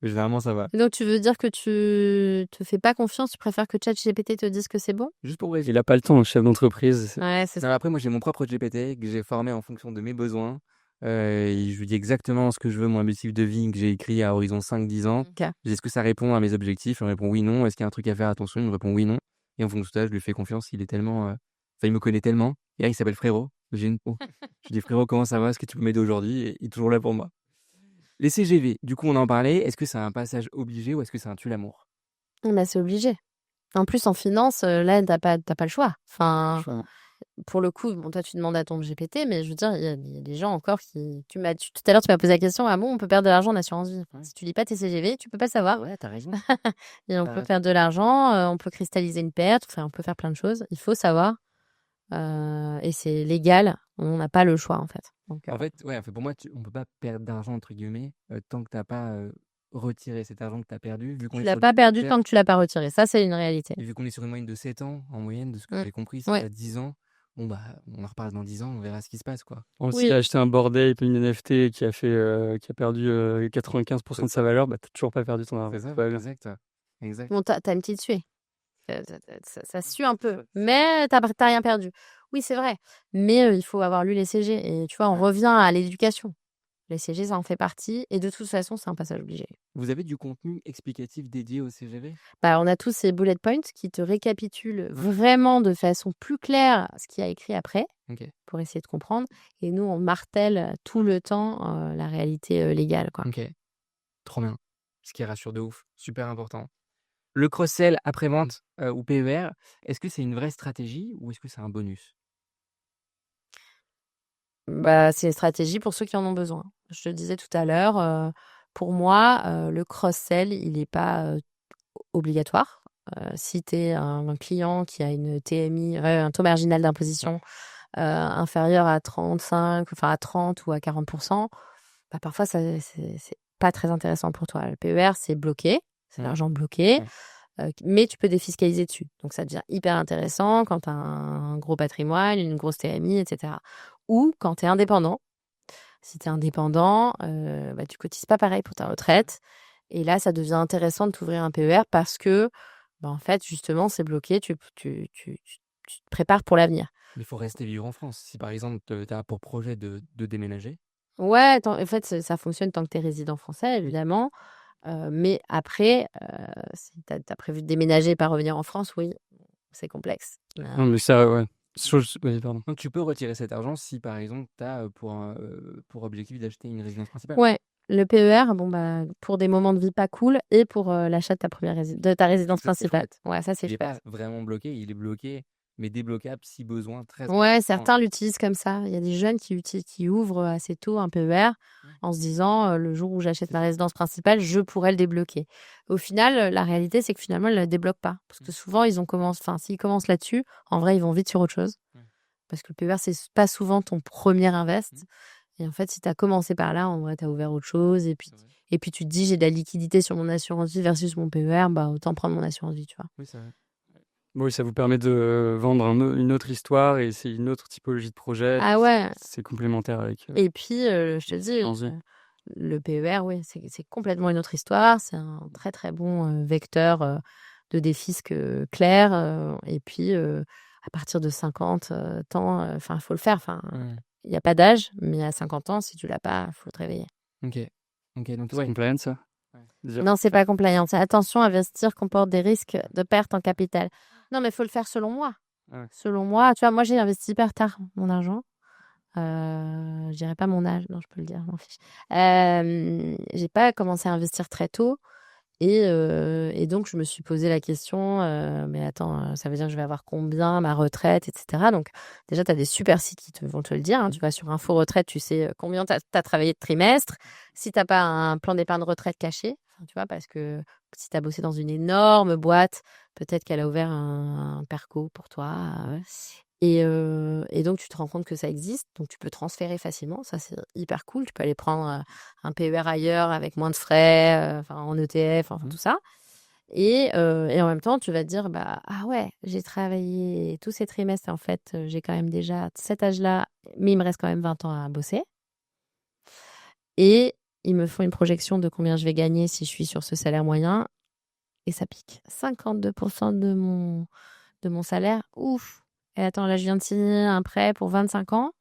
Mais généralement, ça va. Et donc, tu veux dire que tu te fais pas confiance, tu préfères que ChatGPT te dise que c'est bon? Juste pour vérifier. Il a pas le temps, le chef d'entreprise. Ouais, c'est ça. Après, moi, j'ai mon propre GPT que j'ai formé en fonction de mes besoins. Et je lui dis exactement ce que je veux, mon objectif de vie que j'ai écrit à horizon 5-10 ans. Okay. Je dis est-ce que ça répond à mes objectifs? Il me répond oui, non. Est-ce qu'il y a un truc à faire? Attention, il me répond oui, non. Et en fonction de ça, je lui fais confiance. Il est tellement. Il me connaît tellement. Et là, il s'appelle Frérot. J'ai une peau. Je lui dis Frérot, comment ça va? Est-ce que tu peux m'aider aujourd'hui? Et il est toujours là pour moi. Les CGV, du coup, on en parlait. Est-ce que c'est un passage obligé ou est-ce que c'est un tue-l'amour? C'est obligé. En plus, en finance, là, t'as pas le choix. Enfin, Pour le coup, bon, toi, tu demandes à ton GPT, mais je veux dire, il y a des gens encore qui. Tout à l'heure, tu m'as posé la question, ah bon, on peut perdre de l'argent en assurance vie. Ouais. Si tu lis pas tes CGV, tu peux pas le savoir. Ouais, t'as raison. Et on T'as peut raison. perdre de l'argent, on peut cristalliser une perte, enfin, on peut faire plein de choses. Il faut savoir. Et c'est légal, on n'a pas le choix, en fait. Donc, En fait, pour moi, on peut pas perdre d'argent, entre guillemets, tant que t'as pas retiré cet argent que t'as perdu, vu qu'on tu est l'as sur pas du perdu long tant terme, que tu l'as pas retiré. Ça, c'est une réalité. et vu qu'on est sur une moyenne de 7 ans, en moyenne, de ce que Mm. j'ai compris, si Ouais. t'as 10 ans, bon, bah, on en reparle dans 10 ans, on verra ce qui se passe, quoi. Aussi, Oui. acheter un Bored Ape, une NFT qui a perdu 95% de sa valeur, bah, t'as toujours pas perdu ton argent. C'est ça, Tout va bien. exact. Exact. Bon, t'as une petite suée. Ça sue un peu, mais t'as rien perdu. Oui, c'est vrai. Mais il faut avoir lu les CG. Et tu vois, on revient à l'éducation. Les CG, ça en fait partie. Et de toute façon, c'est un passage obligé. Vous avez du contenu explicatif dédié au CGV? Bah, on a tous ces bullet points qui te récapitulent vraiment de façon plus claire ce qu'il y a écrit après, Ok. pour essayer de comprendre. Et nous, on martèle tout le temps la réalité légale, quoi. Ok. Trop bien. Ce qui rassure de ouf. Super important. Le cross-sell après-vente ou PER, est-ce que c'est une vraie stratégie ou est-ce que c'est un bonus? Bah, c'est une stratégie pour ceux qui en ont besoin. Je te le disais tout à l'heure, pour moi, le cross-sell, il n'est pas obligatoire. Si tu es un client qui a une TMI, un taux marginal d'imposition inférieur à 35, enfin à 30 ou à 40%, bah, parfois, c'est pas très intéressant pour toi. Le PER, c'est bloqué, c'est Ouais. l'argent bloqué. Ouais. Mais tu peux défiscaliser dessus. Donc, ça devient hyper intéressant quand tu as un gros patrimoine, une grosse TMI, etc. Ou quand tu es indépendant. Si tu es indépendant, bah, tu cotises pas pareil pour ta retraite. Et là, ça devient intéressant de t'ouvrir un PER parce que, bah, en fait, justement, c'est bloqué. Tu te prépares pour l'avenir. Mais il faut rester vivre en France. Si par exemple, tu as pour projet de déménager, Ouais, en fait, ça fonctionne tant que tu es résident français, évidemment. Mais après, si tu as prévu de déménager et pas revenir en France, oui, c'est complexe. Non, mais ça, ouais. Oui, pardon. donc tu peux retirer cet argent si par exemple, tu as pour objectif d'acheter une résidence principale. Ouais, le PER, bon, bah, pour des moments de vie pas cool et pour l'achat de ta résidence Ça, c'est principale. chouette. Ouais, ça, c'est Il n'est chouette. pas vraiment bloqué, il est bloqué, mais débloquable si besoin, très Ouais, important. certains l'utilisent comme ça. Il y a des jeunes qui ouvrent assez tôt un PER en se disant le jour où j'achète ma résidence principale, je pourrais le débloquer. Au final, la réalité, c'est que finalement, ils ne le débloquent pas. Parce que souvent, s'ils commencent là-dessus, en vrai, ils vont vite sur autre chose. Ouais. Parce que le PER, c'est pas souvent ton premier invest. Et en fait, si tu as commencé par là, en vrai, tu as ouvert autre chose. Et puis tu te dis, j'ai de la liquidité sur mon assurance vie versus mon PER, bah, autant prendre mon assurance vie, tu vois. Oui, c'est vrai. Oui, ça vous permet de vendre une autre histoire et c'est une autre typologie de projet. Ah ouais. C'est complémentaire avec. Et puis, je te dis, le PER, oui, c'est complètement une autre histoire. C'est un très, très bon vecteur de défisque clair. Et puis, à partir de 50 ans, il faut le faire. Il n'y a pas d'âge, mais à 50 ans, si tu l'as pas, il faut te réveiller. Ok. Donc, C'est compliant, ça? Déjà. Non, c'est pas compliant. Attention, investir comporte des risques de perte en capital. Non, mais il faut le faire selon moi. Ah ouais. Selon moi, tu vois, moi, j'ai investi hyper tard mon argent. Je dirais pas mon âge, non, je peux le dire, je m'en fiche. J'ai pas commencé à investir très tôt. Et donc, je me suis posé la question, mais attends, ça veut dire que je vais avoir combien, ma retraite, etc. Donc, déjà, tu as des super sites qui vont te le dire. Hein. Tu vas sur Info Retraite, tu sais combien tu as travaillé de trimestre. Si tu n'as pas un plan d'épargne retraite caché, tu vois, parce que si tu as bossé dans une énorme boîte, peut-être qu'elle a ouvert un perco pour toi. Et donc, tu te rends compte que ça existe. Donc, tu peux transférer facilement. Ça, c'est hyper cool. Tu peux aller prendre un PER ailleurs avec moins de frais, en ETF, tout ça. Et en même temps, tu vas te dire, bah, ah ouais, j'ai travaillé tous ces trimestres. En fait, j'ai quand même déjà cet âge-là, mais il me reste quand même 20 ans à bosser. Et ils me font une projection de combien je vais gagner si je suis sur ce salaire moyen. Et ça pique. 52% de mon salaire. Ouf! Et attends, là, je viens de signer un prêt pour 25 ans.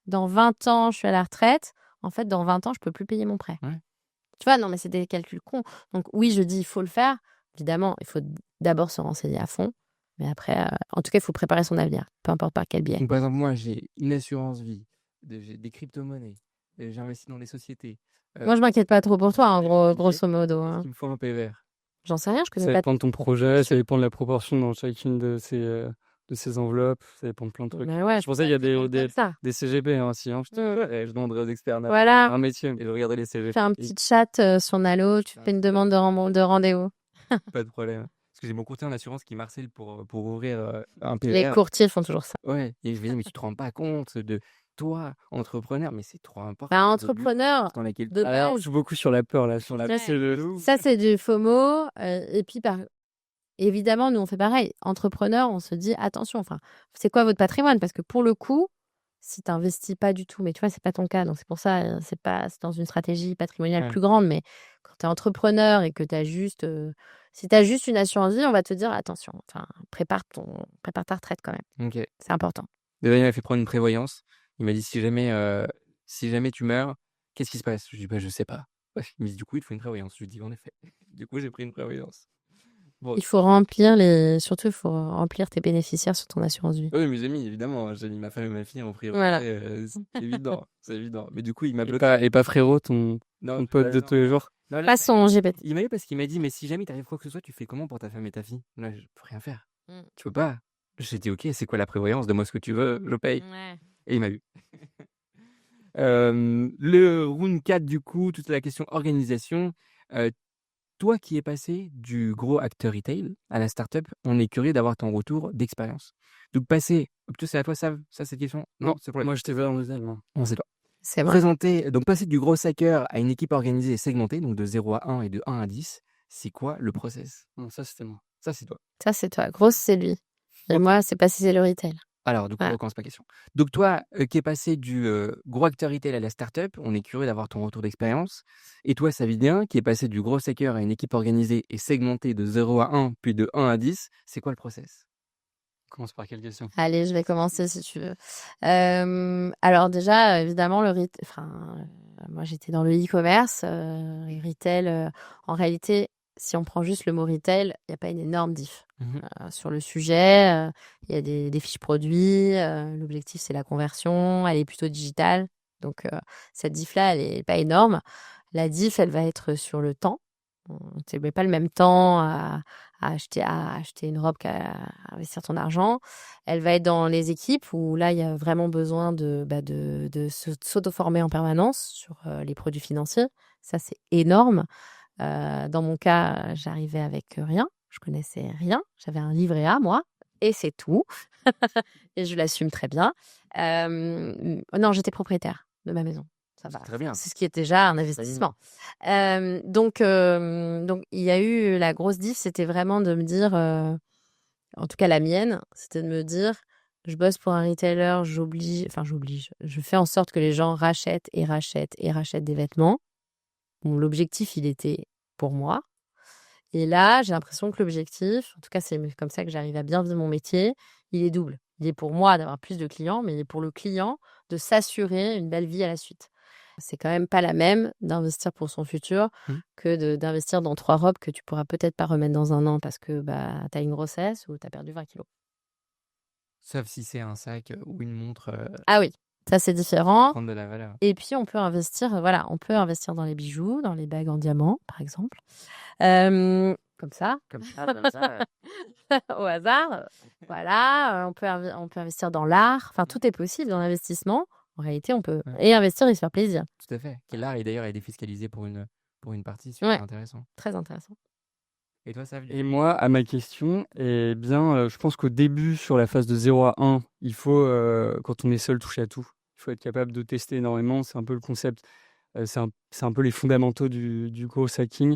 Dans 20 ans, je suis à la retraite. En fait, dans 20 ans, je ne peux plus payer mon prêt. Ouais. Tu vois, non, mais c'est des calculs cons. Donc, oui, je dis, il faut le faire. Évidemment, il faut d'abord se renseigner à fond. Mais après, en tout cas, il faut préparer son avenir, peu importe par quel biais. Donc, par exemple, moi, j'ai une assurance vie, j'ai des crypto-monnaies, j'investis dans des sociétés. Moi, je m'inquiète pas trop pour toi, en grosso modo. Est-ce qu'il me faut un PER? J'en sais rien, je connais Ça pas. dépend de ton projet, ça dépend de la proportion dans chacune de ces de ces enveloppes, ça dépend de plein de trucs. Mais ouais, C'est pour ça qu'il y a comme ça. des CGP aussi. Hein. Je demanderai aux experts Voilà, un métier et je regarderai les CGP. fais un petit chat sur Nalo, tu fais une demande de rendez-vous. Pas de problème. Parce que j'ai mon courtier en assurance qui m'harcèle pour ouvrir un PER. Les courtiers font toujours ça. Ouais, et je lui dis, mais tu te rends pas compte de toi, entrepreneur, mais c'est trop important. Bah, entrepreneur, Dans laquelle de Alors, je base, joue beaucoup sur la peur, là, sur la Ouais. c'est de ouf. ça c'est du FOMO. Et puis, évidemment, nous on fait pareil. Entrepreneur, on se dit attention, enfin, c'est quoi votre patrimoine? Parce que pour le coup, si tu n'investis pas du tout, mais tu vois, c'est pas ton cas, donc c'est pour ça, c'est dans une stratégie patrimoniale Ouais. plus grande, mais quand tu es entrepreneur et que tu as juste, si tu as juste une assurance vie, on va te dire attention, enfin, prépare ta retraite quand même, Ok. c'est important. Déjà, il m'a fait prendre une prévoyance. Il m'a dit, si jamais tu meurs, qu'est-ce qui se passe? Je lui dis, bah, je sais pas. Ouais, il me dit, du coup, il te faut une prévoyance. Je lui dis, en effet. Du coup, j'ai pris une prévoyance. Bon, Il faut surtout, il faut remplir tes bénéficiaires sur ton assurance vie. oui, mes amis, évidemment. J'ai mis ma femme et ma fille en priorité. Voilà. C'est évident. C'est évident. Mais du coup, il m'a Et bloqué. pas frérot, ton Non, pote de tous les jours. non, là, Passons, GPT. il m'a eu parce qu'il m'a dit, mais si jamais t'arrive quoi que ce soit, tu fais comment pour ta femme et ta fille? Là, je peux rien faire. Mm. Tu peux pas. J'ai dit, ok, c'est quoi la prévoyance? Donne-moi ce que tu veux, je paye. Ouais. Et il m'a eu. Le round 4, du coup, toute la question organisation. Toi qui es passé du gros acteur retail à la startup, on est curieux d'avoir ton retour d'expérience. Donc, passer, plutôt c'est à toi, ça, cette question? Non, c'est pour Moi, j'étais pas dans le non. on sait pas. C'est vrai. Donc passer du gros hacker à une équipe organisée et segmentée, donc de 0 à 1 et de 1 à 10, c'est quoi le process? Non, ça, c'était moi. Ça, c'est toi. Ça, c'est toi. Grosse, c'est lui. Et moi, c'est pas si c'est le retail. Alors, du coup, Ouais. on recommence ma question. Donc, toi, qui es passé du gros acteur retail à la startup, on est curieux d'avoir ton retour d'expérience. Et toi, Savidien, qui est passé du gros hacker à une équipe organisée et segmentée de 0 à 1, puis de 1 à 10, c'est quoi le process? On commence par quelle question? Allez, je vais commencer si tu veux. Alors déjà, évidemment, moi j'étais dans le e-commerce, et retail. En réalité, si on prend juste le mot retail, il n'y a pas une énorme diff sur le sujet. Il y a des fiches produits. L'objectif, c'est la conversion. Elle est plutôt digitale. Donc, cette diff-là, elle n'est pas énorme. La diff, elle va être sur le temps. Tu ne mets pas le même temps à acheter une robe qu'à investir ton argent. Elle va être dans les équipes où là, il y a vraiment besoin de s'auto-former en permanence sur les produits financiers. Ça, c'est énorme. Dans mon cas, j'arrivais avec rien. Je connaissais rien. J'avais un livret A, moi, et c'est tout. Et je l'assume très bien. Non, j'étais propriétaire de ma maison. Ça va. Très bien. C'est ce qui est déjà un investissement. Donc, il y a eu la grosse diff, c'était vraiment de me dire, en tout cas la mienne, c'était de me dire, je bosse pour un retailer, je fais en sorte que les gens rachètent et rachètent et rachètent des vêtements. Bon, l'objectif, il était pour moi. Et là, j'ai l'impression que l'objectif, en tout cas, c'est comme ça que j'arrive à bien vivre mon métier, il est double. Il est pour moi d'avoir plus de clients, mais il est pour le client de s'assurer une belle vie à la suite. C'est quand même pas la même d'investir pour son futur que d'investir dans 3 robes que tu pourras peut-être pas remettre dans un an parce que tu as une grossesse ou tu as perdu 20 kilos. Sauf si c'est un sac ou une montre Ah oui, ça c'est différent. prendre de la valeur. Et puis on peut investir, on peut investir dans les bijoux, dans les bagues en diamant, par exemple. Comme ça. Au hasard. Voilà, on peut investir dans l'art. Enfin, tout est possible dans l'investissement. En réalité, on peut et investir et se faire plaisir. Tout à fait. Qui l'art est d'ailleurs défiscalisé pour une partie. Super intéressant. Très intéressant. Et toi, ça Et moi, à ma question, je pense qu'au début, sur la phase de 0 à 1, il faut, quand on est seul, toucher à tout. Il faut être capable de tester énormément. C'est un peu le concept. C'est un peu les fondamentaux du gros hacking.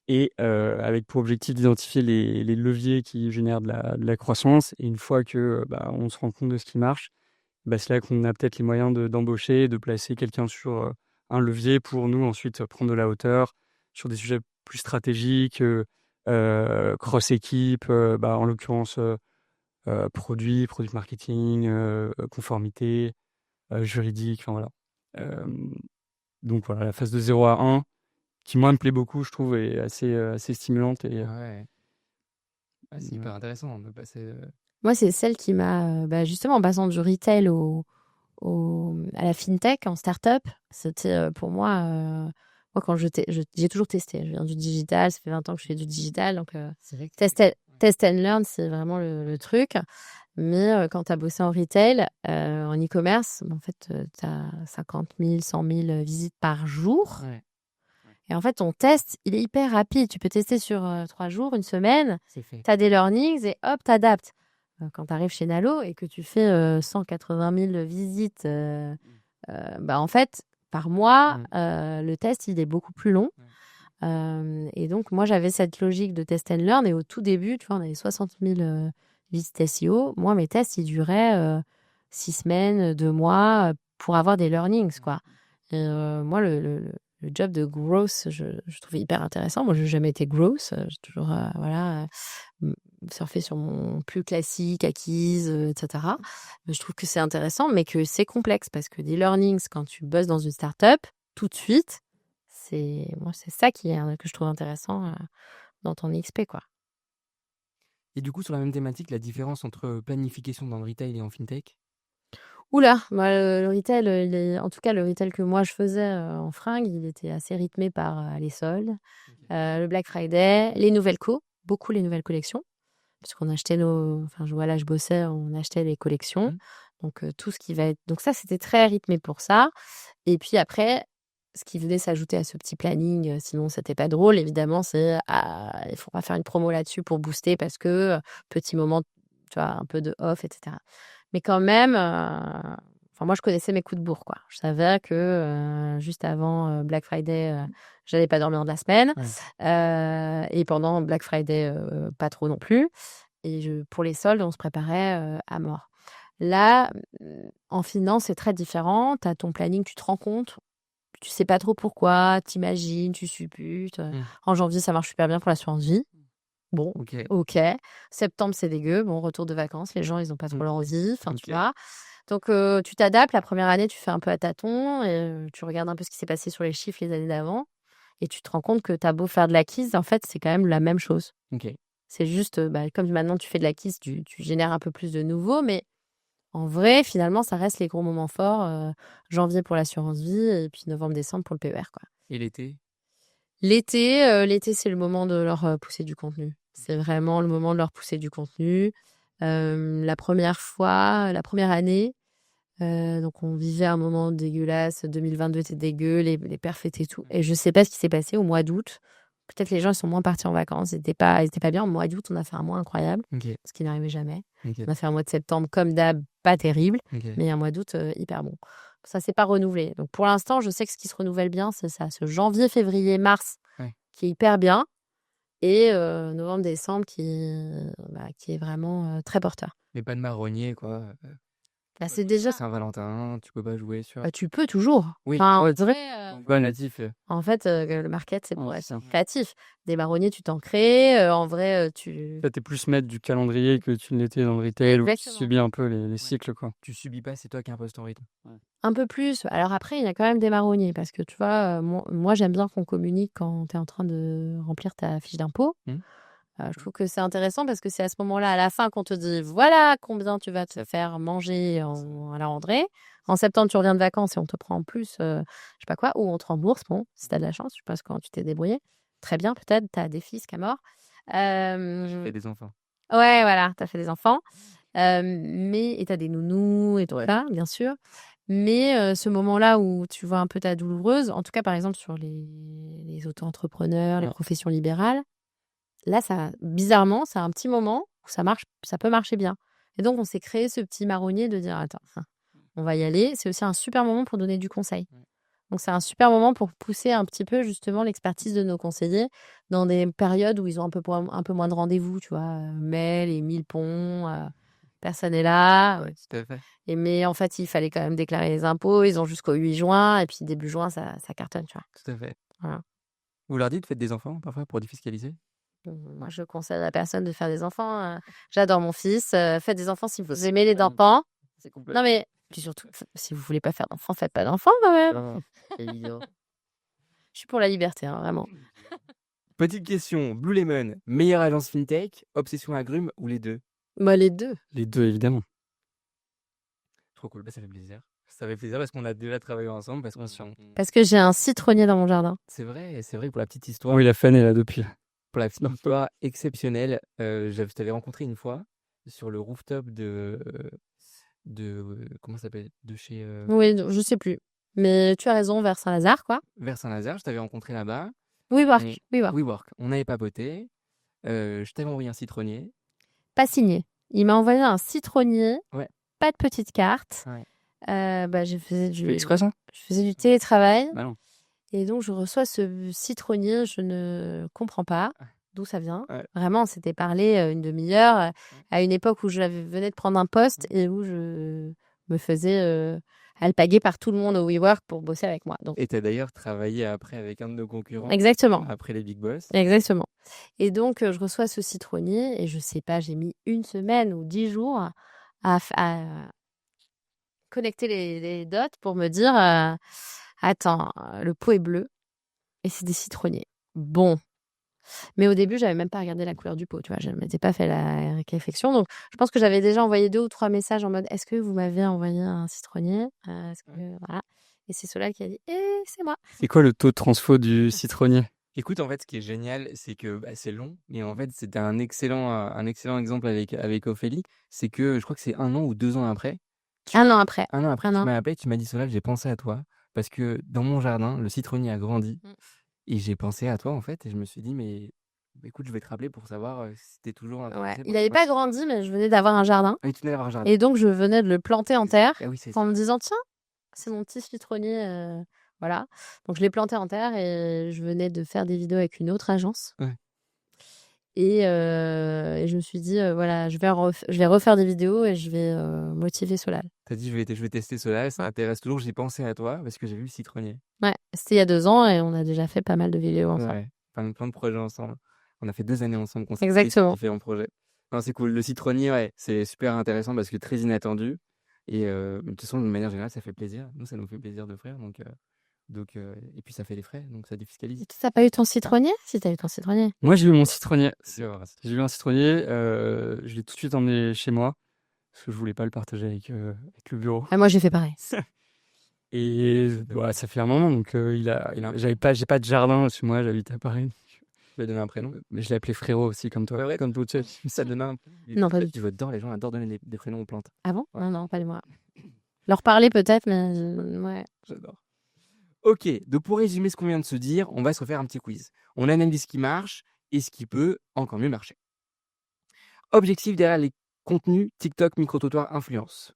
Et avec pour objectif d'identifier les leviers qui génèrent de la croissance. Et une fois que on se rend compte de ce qui marche, c'est là qu'on a peut-être les moyens d'embaucher, de placer quelqu'un sur un levier pour nous ensuite prendre de la hauteur sur des sujets plus stratégiques, cross-équipe, en l'occurrence produit marketing, conformité, juridique, enfin voilà. Donc voilà, la phase de 0 à 1, qui moi me plaît beaucoup, je trouve, est assez stimulante. Et, c'est hyper intéressant de passer... Moi, c'est celle qui m'a, justement, en passant du retail à la fintech, en start-up, c'était pour moi, quand j'ai toujours testé. Je viens du digital, ça fait 20 ans que je fais du digital, donc test and learn, c'est vraiment le truc. Mais quand tu as bossé en retail, en e-commerce, en fait, tu as 50 000, 100 000 visites par jour. Ouais. Et en fait, ton test, il est hyper rapide. Tu peux tester sur 3 jours, une semaine. C'est fait. Tu as des learnings et hop, t'adaptes. Quand tu arrives chez Nalo et que tu fais 180 000 visites, en fait, par mois, le test, il est beaucoup plus long. Et donc, moi, j'avais cette logique de test and learn. Et au tout début, tu vois, on avait 60 000 visites SEO. Moi, mes tests, ils duraient 6 semaines, 2 mois pour avoir des learnings, quoi. Et moi, le job de growth, je trouvais hyper intéressant. Moi, je n'ai jamais été growth. J'ai toujours surfé sur mon plus classique, acquise, etc. Mais je trouve que c'est intéressant, mais que c'est complexe parce que des learnings, quand tu bosses dans une startup, tout de suite, c'est ça que je trouve intéressant dans ton XP, quoi. Et du coup, sur la même thématique, la différence entre planification dans le retail et en fintech? Oula, moi, le retail, en tout cas, le retail que moi je faisais en fringues, il était assez rythmé par les soldes, le Black Friday, les nouvelles beaucoup les nouvelles collections, parce qu'on achetait je bossais, on achetait les collections. Donc, tout ce qui va être. Donc, ça, c'était très rythmé pour ça. Et puis après, ce qui venait s'ajouter à ce petit planning, sinon c'était pas drôle, évidemment, c'est il faut pas faire une promo là-dessus pour booster parce que petit moment, tu vois, un peu de off, etc. Mais quand même, moi, je connaissais mes coups de bourre, quoi. Je savais que juste avant Black Friday, j'allais pas dormir de la semaine. Et pendant Black Friday, pas trop non plus. Et pour les soldes, on se préparait à mort. Là, en finance, c'est très différent. Tu as ton planning, tu te rends compte. Tu sais pas trop pourquoi, t'imagines, tu supputes. En janvier, ça marche super bien pour l'assurance vie. Bon, ok. Septembre, c'est dégueu. Bon, retour de vacances. Les gens, ils n'ont pas trop leur vie. Enfin, tu vois. Donc, tu t'adaptes. La première année, tu fais un peu à tâtons. Et, tu regardes un peu ce qui s'est passé sur les chiffres les années d'avant. Et tu te rends compte que tu as beau faire de l'acquise, en fait, c'est quand même la même chose. C'est juste, comme maintenant, tu fais de l'acquise, tu génères un peu plus de nouveaux. Mais en vrai, finalement, ça reste les gros moments forts. Janvier pour l'assurance vie et puis novembre-décembre pour le PER, quoi. Et l'été? L'été, c'est le moment de leur pousser du contenu. C'est vraiment le moment de leur pousser du contenu. La première année, donc on vivait un moment dégueulasse. 2022 était dégueu, les perfs étaient tout. Et je sais pas ce qui s'est passé au mois d'août. Peut-être les gens ils sont moins partis en vacances, ils étaient pas bien. Au mois d'août, on a fait un mois incroyable, ce qui n'arrivait jamais. On a fait un mois de septembre comme d'hab, pas terrible, mais un mois d'août hyper bon. Ça s'est pas renouvelé. Donc pour l'instant, je sais que ce qui se renouvelle bien, c'est ça, ce janvier, février, mars, qui est hyper bien, et novembre, décembre qui est vraiment très porteur. Mais pas de marronnier, quoi. C'est déjà. Saint-Valentin, tu peux pas jouer sur. Tu peux toujours. Oui. Enfin, en vrai, Natif. en fait, le market, c'est pour être créatif. Des marronniers, tu t'en crées. En vrai, tu. T'es plus maître du calendrier que tu ne l'étais dans le retail, où tu Exactement. subis un peu les cycles, quoi. Tu subis pas, c'est toi qui imposes ton rythme. Un peu plus. Alors après, il y a quand même des marronniers parce que tu vois, moi j'aime bien qu'on communique quand tu es en train de remplir ta fiche d'impôt. Je trouve que c'est intéressant parce que c'est à ce moment-là, à la fin, qu'on te dit voilà combien tu vas te faire manger à la rentrée. En septembre, tu reviens de vacances et on te prend en plus, je sais pas quoi, ou on te rembourse. Bon, si tu as de la chance, je pense quand tu t'es débrouillé. Très bien, peut-être, tu as des fils qu'à mort. J'ai fait des enfants. Ouais, voilà, tu as fait des enfants. Et tu as des nounous et tout ça, bien sûr. Mais ce moment-là où tu vois un peu ta douloureuse, en tout cas, par exemple, sur les auto-entrepreneurs, les professions libérales, là, bizarrement, c'est un petit moment où ça peut marcher bien. Et donc, on s'est créé ce petit marronnier de dire, attends, on va y aller. C'est aussi un super moment pour donner du conseil. Donc, c'est un super moment pour pousser un petit peu, justement, l'expertise de nos conseillers dans des périodes où ils ont un peu moins de rendez-vous, tu vois. Mai, les 1000 ponts, personne n'est là. Tout à fait. Mais en fait, il fallait quand même déclarer les impôts. Ils ont jusqu'au 8 juin. Et puis, début juin, ça cartonne, tu vois. Tout à fait. Voilà. Vous leur dites, faites des enfants, parfois, pour défiscaliser? Moi, je conseille à personne de faire des enfants. J'adore mon fils. Faites des enfants si vous aimez les enfants. C'est complètement. Non, mais puis surtout, si vous voulez pas faire d'enfants, faites pas d'enfants quand même. Je suis pour la liberté, vraiment. Petite question, Blue Lemon, meilleure agence fintech, obsession agrumes ou les deux? Moi, les deux. Les deux, évidemment. Trop cool, ça fait plaisir. Ça fait plaisir parce qu'on a déjà travaillé ensemble. Parce que j'ai un citronnier dans mon jardin. C'est vrai, pour la petite histoire. Oui, la fan est là depuis. Pour la petite histoire exceptionnelle, je t'avais rencontré une fois sur le rooftop de comment ça s'appelle? De chez, Oui, je sais plus. Mais tu as raison, vers Saint-Lazare, quoi. vers Saint-Nazaire. Je t'avais rencontré là-bas. WeWork, WeWork. WeWork. On avait papoté. Je t'avais envoyé un citronnier. Pas signé. Il m'a envoyé un citronnier, Ouais. pas de petite carte. Ouais. Je faisais Tu fais exprès ça? je faisais du télétravail. Bah non. Et donc, je reçois ce citronnier, je ne comprends pas Ouais. d'où ça vient. Ouais. Vraiment, on s'était parlé une demi-heure à une époque où venais de prendre un poste et où je me faisais alpaguer par tout le monde au WeWork pour bosser avec moi. Donc, Et tu as d'ailleurs travaillé après avec un de nos concurrents, exactement. après les Big Boss. Exactement. Et donc, je reçois ce citronnier et je sais pas, j'ai mis 1 semaine ou 10 jours à connecter les dots pour me dire attends, le pot est bleu et c'est des citronniers. Bon. Mais au début, j'avais même pas regardé la couleur du pot, tu vois. Je ne m'étais pas fait la réflexion. Donc, je pense que j'avais déjà envoyé 2 ou 3 messages en mode est-ce que vous m'avez envoyé un citronnier Voilà. Et c'est Solal qui a dit c'est moi. C'est quoi le taux de transfo du citronnier? Écoute, en fait, ce qui est génial, c'est que c'est long, mais en fait, c'était un excellent exemple avec Ophélie. C'est que je crois que c'est 1 an ou 2 ans après. 1 an après. 1 an après, Un tu an. m'as appelé, tu m'as dit Solal, j'ai pensé à toi parce que dans mon jardin, le citronnier a grandi et j'ai pensé à toi en fait et je me suis dit mais écoute, je vais te rappeler pour savoir si c'était toujours Ouais. intéressé Il par n'avait moi. pas grandi, mais je venais d'avoir un jardin. Ah oui, tu venais d'avoir un jardin. Et donc, je venais de le planter en terre Ah oui, c'est en me disant tiens, c'est mon petit citronnier. Voilà. Donc, je l'ai planté en terre et je venais de faire des vidéos avec une autre agence. Ouais. Et je me suis dit, voilà, je vais refaire des vidéos et je vais motiver Solal. T'as dit je vais tester Solal, ça m'intéresse toujours, j'ai pensé à toi parce que j'ai vu le citronnier. Ouais, c'était il y a 2 ans et on a déjà fait pas mal de vidéos ensemble. Ouais, plein de projets ensemble. On a fait 2 années ensemble qu'on s'est Exactement. différents projets. Non, c'est cool. Le citronnier, ouais, c'est super intéressant parce que très inattendu. Et de toute façon, de manière générale, ça fait plaisir. Nous, ça nous fait plaisir d'offrir. Et puis ça fait des frais, donc ça défiscalise. Et toi, t'as pas eu ton citronnier? Si, t'as eu ton citronnier. Moi, j'ai eu mon citronnier. C'est vrai. J'ai eu un citronnier. Je l'ai tout de suite emmené chez moi parce que je voulais pas le partager avec le bureau. Ah, moi, j'ai fait pareil. Et voilà, ça fait un moment, donc j'ai pas de jardin chez moi, j'habite à Paris. Je vais donner un prénom. Mais je l'ai appelé frérot aussi, comme toi. C'est vrai, Comme tout, tu sais. ça donne un. Non, pas du tout. J'adore, les gens adorent donner des prénoms aux plantes. Ah bon? Ouais. Non, pas de moi. Leur parler peut-être, mais ouais. J'adore. Ok, donc pour résumer ce qu'on vient de se dire, on va se refaire un petit quiz. On analyse ce qui marche et ce qui peut encore mieux marcher. Objectif derrière les contenus TikTok, micro-trottoir, influence.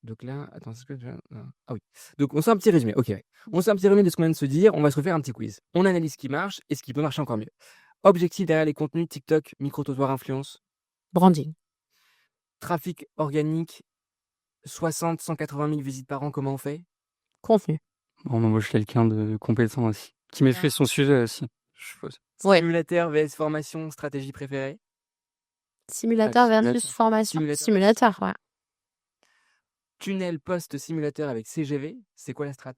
Donc là, attends, c'est ce que ah oui. Donc on se fait un petit résumé. Ok, ouais. On se fait un petit résumé de ce qu'on vient de se dire. On va se refaire un petit quiz. On analyse ce qui marche et ce qui peut marcher encore mieux. Objectif derrière les contenus TikTok, micro-trottoir, influence. Branding. Trafic organique, 180 000 visites par an, comment on fait? Contenu. On embauche quelqu'un de compétent aussi, qui maîtrise son sujet aussi, je suppose. Ouais. Simulateur vs formation, stratégie préférée? Simulateur versus simulateur. formation. Simulateur. Simulateur, ouais. Tunnel post-simulateur avec CGV, c'est quoi la strat?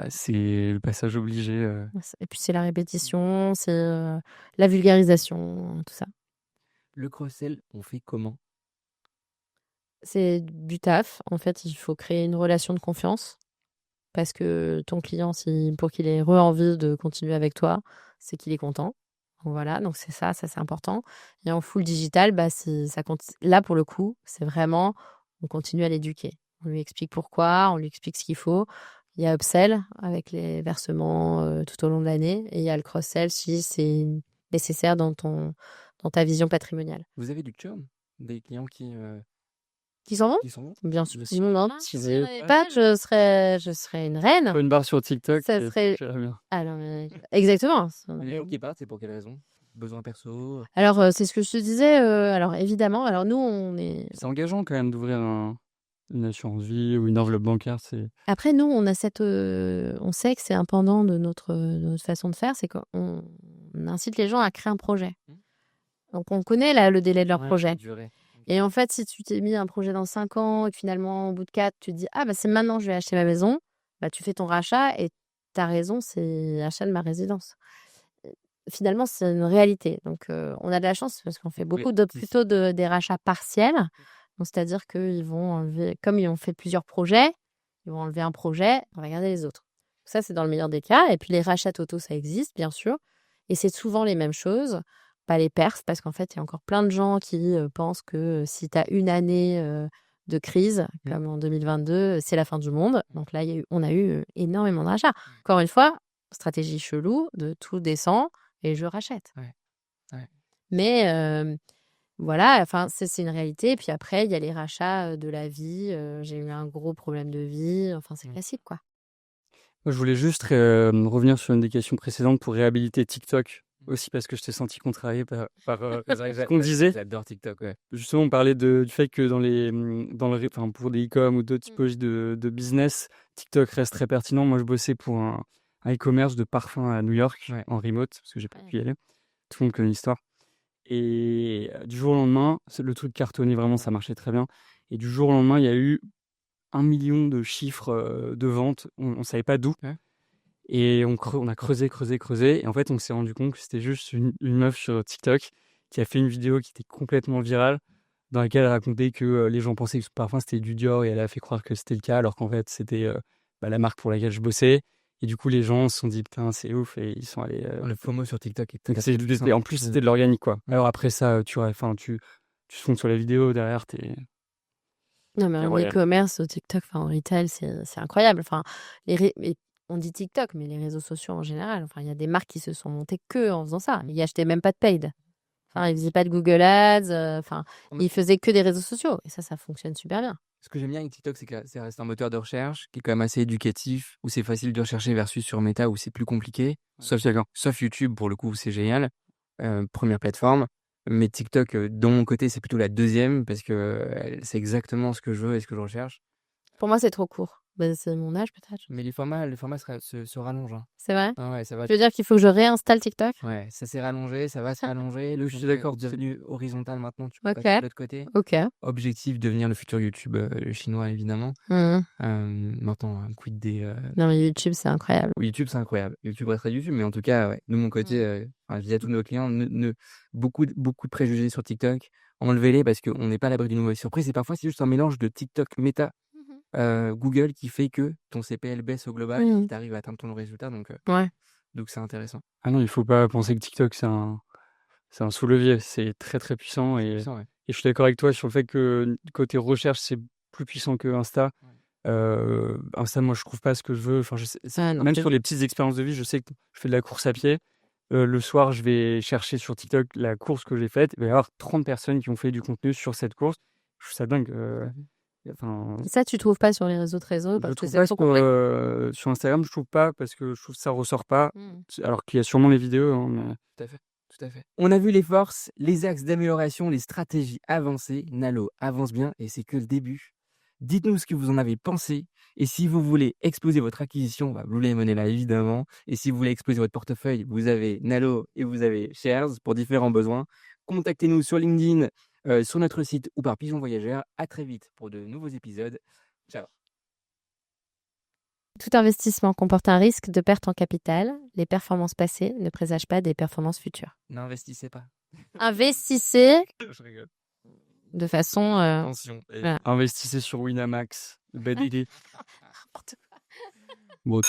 C'est le passage obligé. Et puis, c'est la répétition, c'est la vulgarisation, tout ça. Le cross-sell, on fait comment? C'est du taf. En fait, il faut créer une relation de confiance parce que ton client, pour qu'il ait envie de continuer avec toi, c'est qu'il est content. Donc voilà, donc c'est ça c'est important. Et en full digital, ça compte. Là, pour le coup, c'est vraiment, on continue à l'éduquer. On lui explique pourquoi, on lui explique ce qu'il faut. Il y a upsell avec les versements tout au long de l'année et il y a le cross-sell si c'est nécessaire dans ta vision patrimoniale. Vous avez du churn? Des clients qui s'en vont? s'en vont? Bien sûr. Bien sûr. Non, Si si vous je avez n'avais pas, je serais une reine. Une barre sur TikTok, Ça serait- j'irais bien. Ah non, mais exactement. Les gens qui partent, c'est pour quelle raison? Besoin perso? Alors, c'est ce que je te disais. Alors, évidemment, nous, on est. C'est engageant quand même d'ouvrir une assurance vie ou une enveloppe bancaire. Après, nous, on a on sait que c'est un pendant de notre façon de faire, c'est qu'on incite les gens à créer un projet. Donc, on connaît là le délai de leur projet. Durée. Et en fait, si tu t'es mis un projet dans 5 ans et que finalement, au bout de 4, tu te dis « Ah, c'est maintenant que je vais acheter ma maison », tu fais ton rachat et ta raison, c'est achat de ma résidence. Finalement, c'est une réalité. Donc, on a de la chance parce qu'on fait beaucoup plutôt des rachats partiels. Donc, c'est-à-dire qu'ils vont enlever, comme ils ont fait plusieurs projets, ils vont enlever un projet, on va garder les autres. Ça, c'est dans le meilleur des cas. Et puis, les rachats totaux, ça existe, bien sûr. Et c'est souvent les mêmes choses pas les perfs parce qu'en fait, il y a encore plein de gens qui pensent que si tu as une année de crise, comme en 2022, c'est la fin du monde. Donc là, on a eu énormément de rachats. Encore une fois, stratégie chelou de tout descend et je rachète. Ouais. Mais voilà, enfin, c'est une réalité. Puis après, il y a les rachats de la vie. J'ai eu un gros problème de vie. Enfin, c'est classique, quoi. Moi, je voulais juste revenir sur une des questions précédentes pour réhabiliter TikTok aussi parce que je t'ai senti contrarié par ce qu'on disait. J'adore TikTok, ouais. Justement, on parlait du fait que enfin, pour des e-com ou d'autres typologies de business, TikTok reste très pertinent. Moi, je bossais pour un e-commerce de parfums à New York en remote parce que j'ai pas pu y aller. Tout le monde connaît l'histoire. Et du jour au lendemain, le truc cartonné, vraiment, ça marchait très bien. Et du jour au lendemain, il y a eu 1 million de chiffres de ventes. On ne savait pas d'où. Ouais. Et on a creusé. Et en fait, on s'est rendu compte que c'était juste une meuf sur TikTok qui a fait une vidéo qui était complètement virale, dans laquelle elle racontait que les gens pensaient que ce parfum c'était du Dior et elle a fait croire que c'était le cas, alors qu'en fait c'était la marque pour laquelle je bossais. Et du coup, les gens se sont dit putain, c'est ouf, et ils sont allés. Le FOMO sur TikTok est En plus, c'était de l'organique, quoi. Alors après ça, tu te fondes sur la vidéo derrière, t'es. Non, mais en e-commerce, au TikTok, en retail, c'est incroyable. Enfin, on dit TikTok, mais les réseaux sociaux en général. Enfin, il y a des marques qui se sont montées que en faisant ça. Ils achetaient même pas de paid. Enfin, ils faisaient pas de Google Ads. Enfin, ils faisaient que des réseaux sociaux. Et ça fonctionne super bien. Ce que j'aime bien avec TikTok, c'est que ça reste un moteur de recherche qui est quand même assez éducatif, où c'est facile de rechercher versus sur Meta, où c'est plus compliqué. Sauf YouTube, pour le coup, où c'est génial. Première plateforme. Mais TikTok, de mon côté, c'est plutôt la deuxième, parce que c'est exactement ce que je veux et ce que je recherche. Pour moi, c'est trop court. C'est mon âge, peut-être. Mais les formats se rallongent. Hein. C'est vrai? Ah ouais, ça va. Tu veux dire qu'il faut que je réinstalle TikTok? Ouais, ça s'est rallongé, ça va se rallonger. Je suis d'accord. C'est devenu horizontal maintenant, tu peux Ok. passer de l'autre côté. Ok. Objectif, devenir le futur YouTube chinois, évidemment. Maintenant, quid des... Non, mais YouTube, c'est incroyable. YouTube, c'est incroyable. YouTube resterait YouTube, mais en tout cas, ouais, de mon côté, je dis à tous nos clients, beaucoup de préjugés sur TikTok, enlevez-les parce qu'on n'est pas à l'abri d'une mauvaise surprise. Et parfois, c'est juste un mélange de TikTok, Meta, Google qui fait que ton CPL baisse au global et tu arrives à atteindre ton résultat. Donc c'est intéressant. Ah non, il faut pas penser que TikTok, c'est un sous-levier. C'est très, très puissant. Et je suis d'accord avec toi sur le fait que côté recherche, c'est plus puissant que Insta. Insta, moi, je trouve pas ce que je veux. Enfin, même sur les petites expériences de vie, je sais que je fais de la course à pied. Le soir, je vais chercher sur TikTok la course que j'ai faite. Il va y avoir 30 personnes qui ont fait du contenu sur cette course. Je trouve ça dingue. Ça, tu trouves pas sur les réseaux parce que c'est trop complexe. Sur Instagram, je trouve pas parce que je trouve que ça ressort pas. Alors qu'il y a sûrement les vidéos. Hein, mais... Tout à fait. On a vu les forces, les axes d'amélioration, les stratégies avancées. Nalo avance bien et c'est que le début. Dites-nous ce que vous en avez pensé. Et si vous voulez exploser votre acquisition, Blue Lemon est là évidemment. Et si vous voulez exploser votre portefeuille, vous avez Nalo et vous avez Shares pour différents besoins. Contactez-nous sur LinkedIn, sur notre site ou par Pigeon Voyageur. À très vite pour de nouveaux épisodes. Ciao. Tout investissement comporte un risque de perte en capital. Les performances passées ne présagent pas des performances futures. N'investissez pas. Investissez. Je rigole. De façon... Attention. Voilà. Investissez sur Winamax. Bad idée. N'importe quoi. Bon.